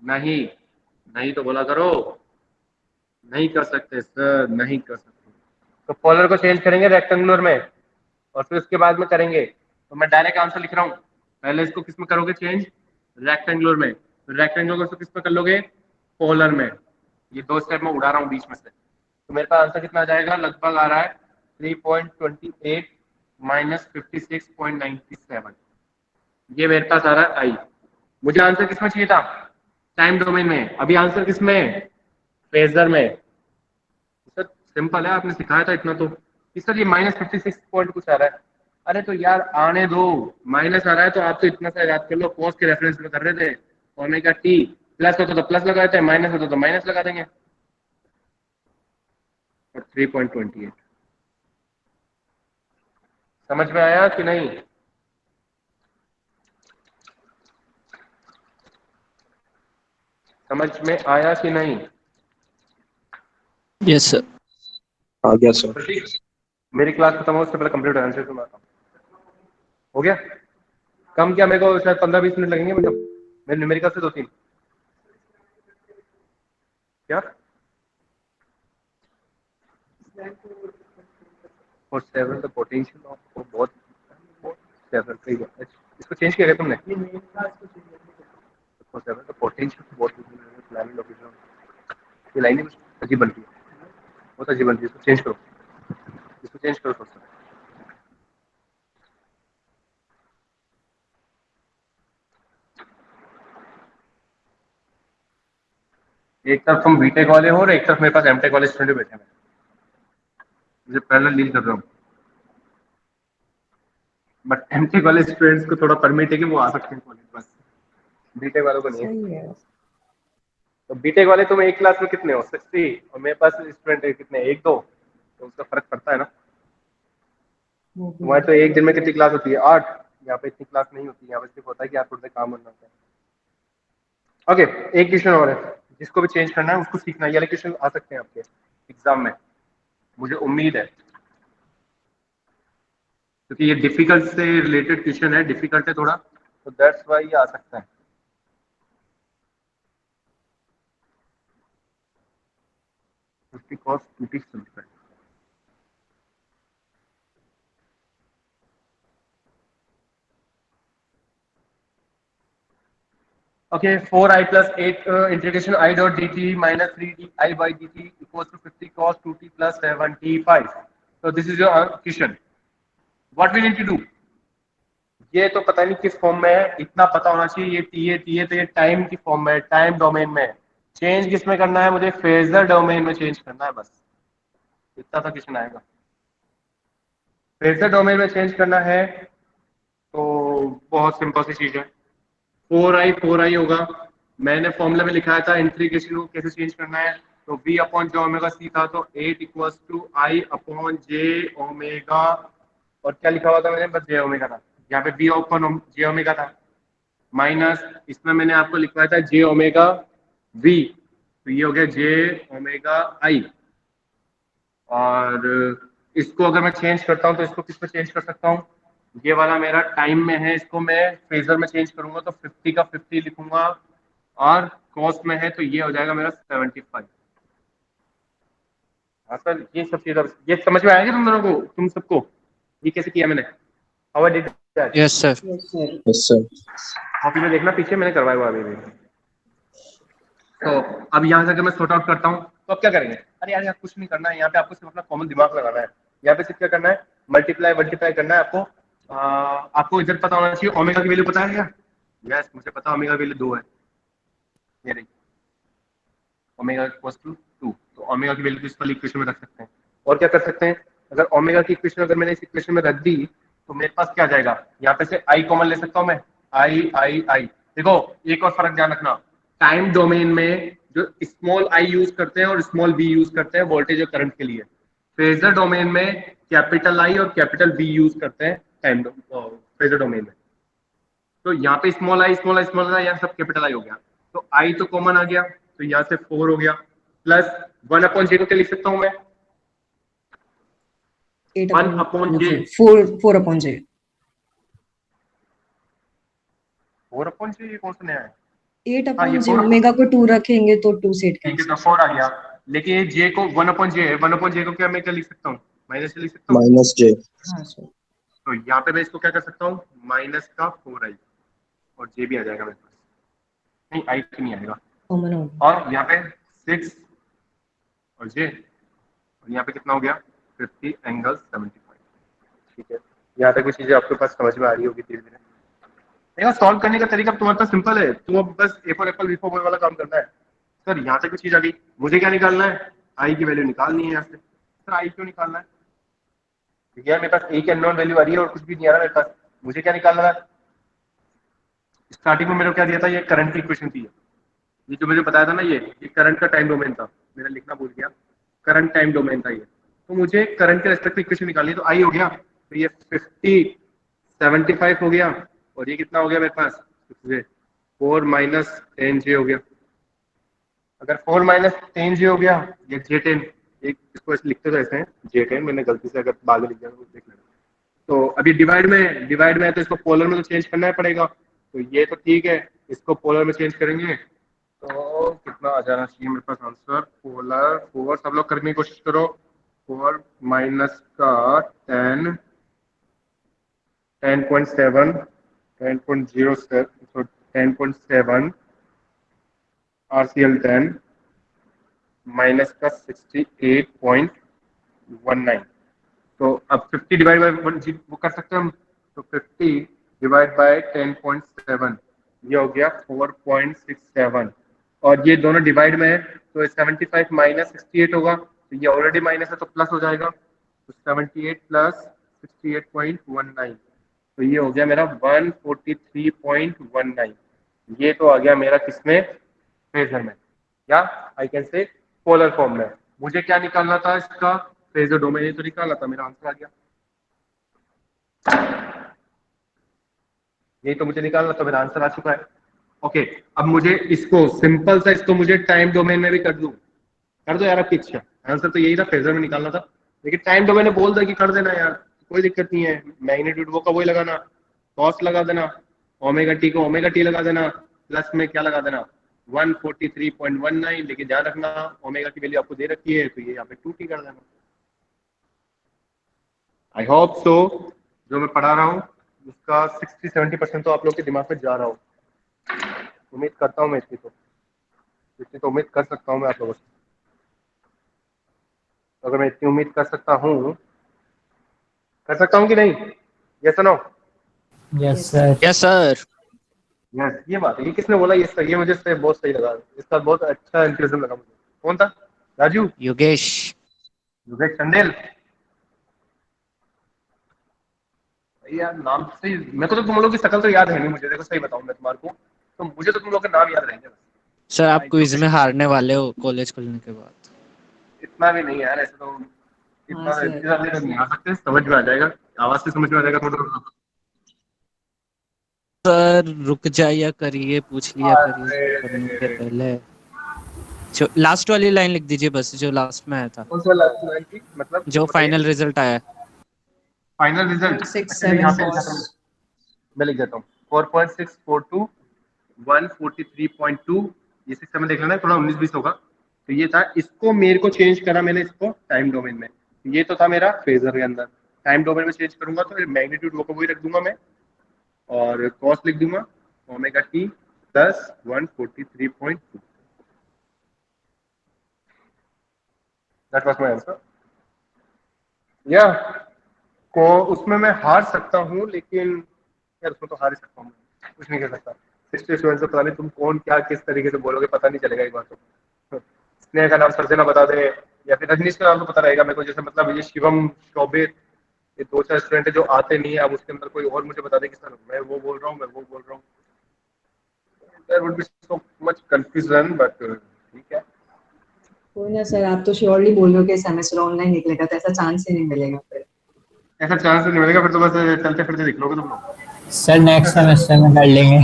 नहीं, नहीं तो बोला करो, नहीं कर सकते सर, नहीं कर सकते। तो पोलर को चेंज करेंगे रेक्टेंगुलर में, और फिर उसके बाद में करेंगे। तो मैं डायरेक्ट आंसर लिख रहा हूँ, पहले इसको किस में करोगे चेंज, रेक्टेंगुलर में, रेक्टेंगुलर को किस में कर लोगे, पोलर में। ये 2 स्टेप में उड़ा रहा हूँ बीच में से, तो मेरे पास आंसर कितना आ जाएगा, लगभग आ रहा है 3.28 माइनस 56.97। ये मेरे पास आ रहा है आई। मुझे आंसर किसमें चाहिए था, टाइम डोमेन में। अभी आंसर किसमें, फेजर में। सर सिंपल है, आपने सिखाया था इतना तो, कि सर ये -56 पॉइंट कुछ आ रहा है। अरे तो यार आने दो, माइनस आ रहा है तो आप तो इतना सा याद कर लो, कॉस के रेफरेंस में कर रहे थे। ओमेगा टी प्लस होता तो प्लस लगा देते हैं, माइनस होता तो माइनस लगा देंगे। और 3.28 समझ में आया कि नहीं? समझ में आया कि नहीं? Yes sir. आ गया सर। तो ठीक, मेरी क्लास खत्म हो उससे पहले कंप्लीट आंसर सुनाता हूँ। हो गया? कम क्या, मेरे को शायद 15-20 मिनट लगेंगे, मतलब मेरे न्यूमेरिकल से 2-3 क्या, और 7 द पोटेंशियल ऑफ बहुत 7 सही है। इसको चेंज किया तुमने? तो पोटेंशियल बहुत प्लानिंग लोकेशन ये लाइन कुछ अजीब बनती है, बहुत अजीब बनती है, इसको चेंज करो, इसको चेंज करो थोड़ा सा। एक तरफ तुम बीटेक वाले हो और एक तरफ मेरे पास एमटेक वाले स्टूडेंट बैठे हैं, मुझे पैरेलल डील कर रहा हूँ। बट एमटेक वाले स्टूडेंट्स को थोड़ा परमिट है कि वो आ सकते हैं कॉलेज, बस बीटेक वालों को नहीं है। सही है। तो बीटेक वाले तुम एक क्लास में कितने हो? 60, और मेरे पास स्टूडेंट है कितने, एक दो, तो उसका फर्क पड़ता है ना। वो भी तुम्हारे तो एक दिन में कितनी क्लास होती है? 8। यहाँ पे इतनी क्लास नहीं होती, यहाँ पे सिर्फ होता है कि आप थोड़ा सा काम करना होता है। ओके, एक क्वेश्चन और है, जिसको भी चेंज करना है उसको सीखना है। ये वाले क्वेश्चन आ सकते हैं आपके एग्जाम में, मुझे उम्मीद है, क्योंकि ये डिफिकल्ट से रिलेटेड क्वेश्चन है, डिफिकल्ट है थोड़ा, तो दैट्स वाई ये आ सकता है। उसकी कॉस्ट 2t चलता है। Okay, 4i plus 8 integration I dot dt minus 3di by dt equals to 50 cos 2t plus 75. So this is your question. What we need to do? ये तो पता नहीं किस फॉर्म में है, इतना पता होना चाहिए, ये टी है तो ये टाइम की फॉर्म में है, टाइम डोमेन में है। चेंज किस में करना है? मुझे फेजर डोमेन में चेंज करना है, बस इतना सा क्वेश्चन आएगा। फेजर डोमेन में चेंज करना है तो बहुत सिंपल सी चीज है, 4i होगा। मैंने फॉर्मूला में लिखाया था इंटीग्रेशन को कैसे चेंज करना है, तो v upon J omega C था, तो 8 equals to I upon J omega, और क्या लिखा हुआ था मैंने? बस जे ओमेगा था, यहाँ पे v अपॉन जे ओमेगा था, माइनस इसमें मैंने आपको लिखवाया था जे ओमेगा v, तो ये हो गया जे ओमेगा आई। और इसको अगर मैं चेंज करता हूँ तो इसको किस पे चेंज कर सकता हूँ? ये वाला मेरा टाइम में है, इसको मैं फेजर में चेंज करूंगा तो 50 का 50 लिखूंगा, और कॉस्ट में है तो ये हो जाएगा मेरा 75। हाँ सर, ये सब चीज ये समझ में आएगा तुम दोनों को, तुम सबको ये कैसे किया मैंने? How I did that? Yes sir. Yes sir. Yes sir. Copy में देखना, पीछे मैंने करवाया हुआ अभी भी। तो अब यहाँ से अगर मैं सॉर्ट आउट करता हूँ तो अब क्या करेंगे? अरे यार कुछ नहीं करना है, यहाँ पे आपको सिर्फ अपना कॉमन दिमाग लगाना है। यहाँ पे सिर्फ क्या करना है? मल्टीप्लाई करना है आपको। आपको इधर पता होना चाहिए ओमेगा की वैल्यू पता है क्या? यस, मुझे पता ओमेगा की वैल्यू 2 है, ये रही ओमेगा इक्वल्स टू 2, तो ओमेगा की वैल्यू इस वाली इक्वेशन में रख सकते हैं। और क्या कर सकते हैं? अगर ओमेगा की इक्वेशन अगर मैंने इस इक्वेशन में रख दी तो मेरे पास क्या आ जाएगा? यहाँ पे से आई कॉमन ले सकता हूँ मैं, आई। देखो एक और फर्क ध्यान रखना, टाइम डोमेन में जो स्मॉल आई यूज करते हैं और स्मॉल बी यूज करते हैं वोल्टेज और करंट के लिए, फेजर डोमेन में कैपिटल आई और कैपिटल बी यूज करते हैं टाइम फेजर डोमेन में। तो यहाँ पे स्मॉल आई यहाँ सब कैपिटल आई हो गया, तो आई तो कॉमन आ गया, तो यहाँ से 4 हो गया, प्लस 1/j को क्या लिख सकता हूँ मैं? 1/j। 4/j। 4/j ये कौन सा नया है? 8/j, ओमेगा को 2 रखेंगे तो 2 से 8 ठीक है, तो 4 आ गया, लेकिन ये j को 1/j है, 1/j को क्या मैं क्या लिख सकता हूँ? माइनस से लिख सकता हूँ। माइनस जे। हाँ सर। तो यहाँ पे मैं इसको क्या कर सकता हूँ? माइनस का 4i, और j भी आ जाएगा मेरे पास, नहीं i तो नहीं आएगा, कॉमन हो गया। और यहाँ पे 6 और j, और यहाँ पे कितना हो गया? 50 एंगल 75। ठीक है, यहाँ तक कुछ चीजें आपके पास समझ में आ रही होगी धीरे धीरे। देखो सॉल्व करने का तरीका तुम्हारे पास सिंपल है, तुम अब बस A for apple B for boy वाला काम करना है। सर यहाँ तक कुछ चीज आ गई, मुझे क्या निकालना है? आई की वैल्यू निकालनी है यहाँ से। सर आई क्यों निकालना है? क्योंकि यार मेरे पास ए की अननोन वैल्यू आ रही है और कुछ भी नहीं आ रहा मेरे पास, मुझे क्या निकालना है? स्टार्टिंग में मेरे को क्या दिया था? ये करंट की इक्वेशन थी, ये जो मुझे बताया था ना, ये करंट का टाइम डोमेन था, मैंने लिखना भूल गया, करंट टाइम डोमेन था ये। तो मुझे करंट के रेस्पेक्ट इक्वेशन निकालनी है, तो आई हो गया, तो ये 50 75 हो गया, और ये कितना हो गया मेरे पास? 4 माइनस 10j हो गया। अगर 4 माइनस 10j हो गया, ये j10, एक इसको ऐसे लिखते तो ऐसे हैं j10, मैंने गलती से अगर बाद में लिख दिया तो देख लेना। तो अभी डिवाइड में है तो इसको पोलर में तो चेंज करना ही पड़ेगा, तो ये तो ठीक है, इसको पोलर में चेंज करेंगे तो कितना आ जाना चाहिए मेरे पास आंसर? पोलर 4, सब लोग करने की कोशिश करो, 4 माइनस का 10 10.7 10.07, so 10.7 RCL10 माइनस का 68.19। तो अब 50 डिवाइड बाय 1 वो कर सकते हैं हम। तो 50 डिवाइड बाय 10.7 ये हो गया 4.67, और ये दोनों डिवाइड में है तो 75 माइनस 68 होगा, तो ये ऑलरेडी माइनस है तो प्लस हो जाएगा, तो 78 प्लस 68.19, तो ये हो गया मेरा 143.19। ये तो आ गया मेरा किसमें, फेजर में, या I can say polar form में। मुझे क्या निकालना था इसका, फेजर डोमेन, ये तो निकाला था, मेरा आंसर आ गया। ये तो मुझे निकालना था, मेरा आंसर आ चुका है। ओके, अब मुझे इसको सिंपल सा, इसको मुझे टाइम डोमेन में भी कर दूं, कर दो यार आपकी इच्छा। आंसर तो यही था, फेजर में निकालना था, लेकिन टाइम डोमेन ने बोल दिया कि कर देना यार, कोई दिक्कत नहीं है। मैग्नीट्यूड वो का वही लगाना, कॉस लगा देना, ओमेगा टी को ओमेगा टी लगा देना, प्लस में क्या लगा देना 143.19, लेकिन ध्यान रखना ओमेगा की वैल्यू आपको दे रखी है, तो ये यहाँ पे 2t कर देना। आई होप सो जो मैं पढ़ा रहा हूँ उसका 60-70% तो आप लोग के दिमाग में जा रहा हो, उम्मीद करता हूँ मैं। इतनी तो उम्मीद कर सकता हूँ मैं आप लोगों से। अगर मैं इतनी उम्मीद कर सकता हूँ कि नहीं, yes no? Yes, sir. Yes sir. Yes, ये बात है। ये किसने बोला, ये सही, ये मुझे से बहुत सही लगा, इसका बहुत अच्छा इंटरेस्ट लगा मुझे। कौन था? राजू? योगेश। युगेश चंदेल? यार नाम से मेरे को तो तुम लोगों की शक्ल तो याद है नहीं मुझे, देखो सही बताऊं मैं तुम्हारे को, तो मुझे तो तुम लोग के नाम याद रहेंगे बस। सर आप क्विज युगेश, में हारने वाले हो कॉलेज खुलने के बाद। इतना भी नहीं यार, ऐसे तो हाँ इतना सर। इतना देर नहीं आ सकते, समझ में आ जाएगा, आवाज से समझ में आ जाएगा थोड़ा थोड़ा। सर रुक जाइए करिए, पूछ लिया करिए करने के अरे पहले। जो लास्ट वाली लाइन लिख दीजिए बस, जो लास्ट में आया था, कौन सा लास्ट लाइन की, मतलब जो वो बताइए। फाइनल रिजल्ट आया। फाइनल रिजल्ट, अच्छा मैं यहाँ पे 4.674। लिखा था, मैं लिख देता हूँ 4.642 143.2, ये 6-7 देख लेना, थोड़ा 19-20 होगा। तो ये था, इसको मेरे को चेंज करा मैंने इसको टाइम डोमेन में, ये तो था मेरा फेजर के अंदर। टाइम डोमेन में चेंज करूंगा तो मैग्नीट्यूड वो को वही रख दूंगा मैं, और कॉस लिख दूंगा omega t plus 143.2। That was my answer. या को उसमें मैं हार सकता हूँ, लेकिन यार उसमें तो हार ही सकता हूँ, कुछ नहीं कर सकता। 67 से पता नहीं तुम कौन क्या किस तरीके से बोलोगे, पता नहीं चलेगा एक बार तो। स्नेहा का नाम सर से ना बता दे, या फिर रजनीश का नाम तो पता रहेगा मेरे को, जैसे मतलब ये शिवम, शोभित, ये 2-4 स्टूडेंट है जो आते नहीं है, अब उसके अंदर कोई और मुझे बता दे कि सर मैं वो बोल रहा हूँ, मैं वो बोल रहा हूँ, there would be so much confusion, but ठीक है। कोई ना सर, आप तो श्योरली बोल रहे हो कि सेमेस्टर ऑनलाइन निकलेगा, तो ऐसा चांस ही नहीं मिलेगा फिर। ऐसा चांस नहीं मिलेगा फिर, तो बस चलते फिरते दिख लोगे तुम लोग। सर नेक्स्ट सेमेस्टर में कर लेंगे।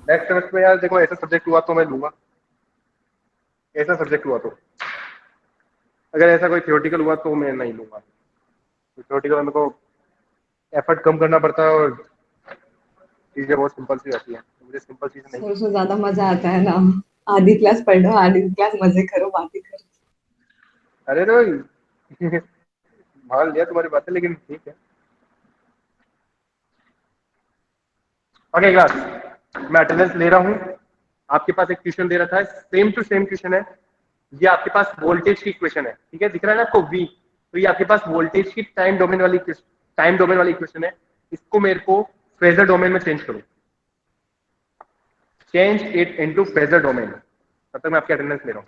नेक्स्ट सेमेस्टर में यार देखो, ऐसा सब्जेक्ट हुआ तो मैं लूंगा, ऐसा सब्जेक्ट हुआ तो। अगर ऐसा कोई थियोरटिकल हुआ तो मैं नहीं लूंगा, तो थियोरटिकल में मेरे को एफर्ट कम करना पड़ता है, और चीजें बहुत सिंपल सी होती हैं, तो मुझे सिंपल चीजें नहीं। सर उसमें ज्यादा मजा आता है ना, आधी क्लास पढ़ लो, आधी क्लास मजे करो, बातें करो। अरे नो मान लिया तुम्हारी बातें, लेकिन ठीक है। ओके क्लास, मैं अटेंडेंस ले रहा हूँ। आपके पास एक क्वेश्चन दे रखा है, सेम टू सेम क्वेश्चन है। ये आपके पास वोल्टेज की इक्वेशन है, ठीक है, दिख रहा है ना आपको V, तो ये आपके पास वोल्टेज की टाइम डोमेन वाली इक्वेशन है। इसको मेरे को फेजर डोमेन में चेंज करो, change it into phasor domain. तब तक मैं आपकी अटेंडेंस ले रहा हूँ।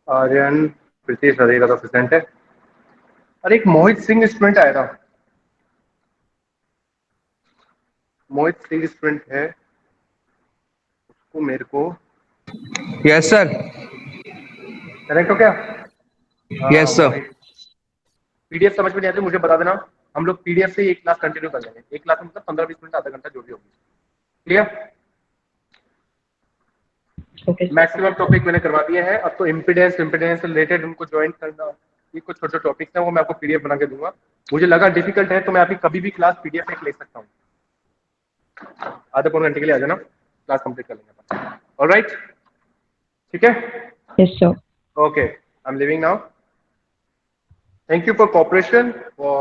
आर्यन, प्रीतीश, राधिका का प्रेजेंट है। अरे एक मोहित सिंह स्टूडेंट आया था, मोहित सिंह स्टूडेंट है, उसको मेरे को यस सर। कनेक्ट हो क्या? Yes sir. पीडीएफ समझ में नहीं आती मुझे बता देना, हम लोग पीडीएफ से ही एक क्लास कंटिन्यू कर लेंगे। एक क्लास में मतलब 15-20 मिनट, आधा घंटा जो भी होगी। क्लियर? ओके मैक्सिमम टॉपिक मैंने करवा दिए हैं। अब तो इम्पीडेंस से रिलेटेड उनको ज्वाइन करना, ये कुछ छोटे टॉपिक्स हैं, वो मैं आपको पीडीएफ बना के दूंगा। मुझे लगा डिफिकल्ट है तो मैं आपकी कभी भी क्लास पीडीएफ में ले सकता हूँ। आधे पौने घंटे के लिए आ जाना, क्लास कंप्लीट कर लेंगे। ऑलराइट, ठीक है? Yes sir. Okay, I am living now. Thank you for cooperation.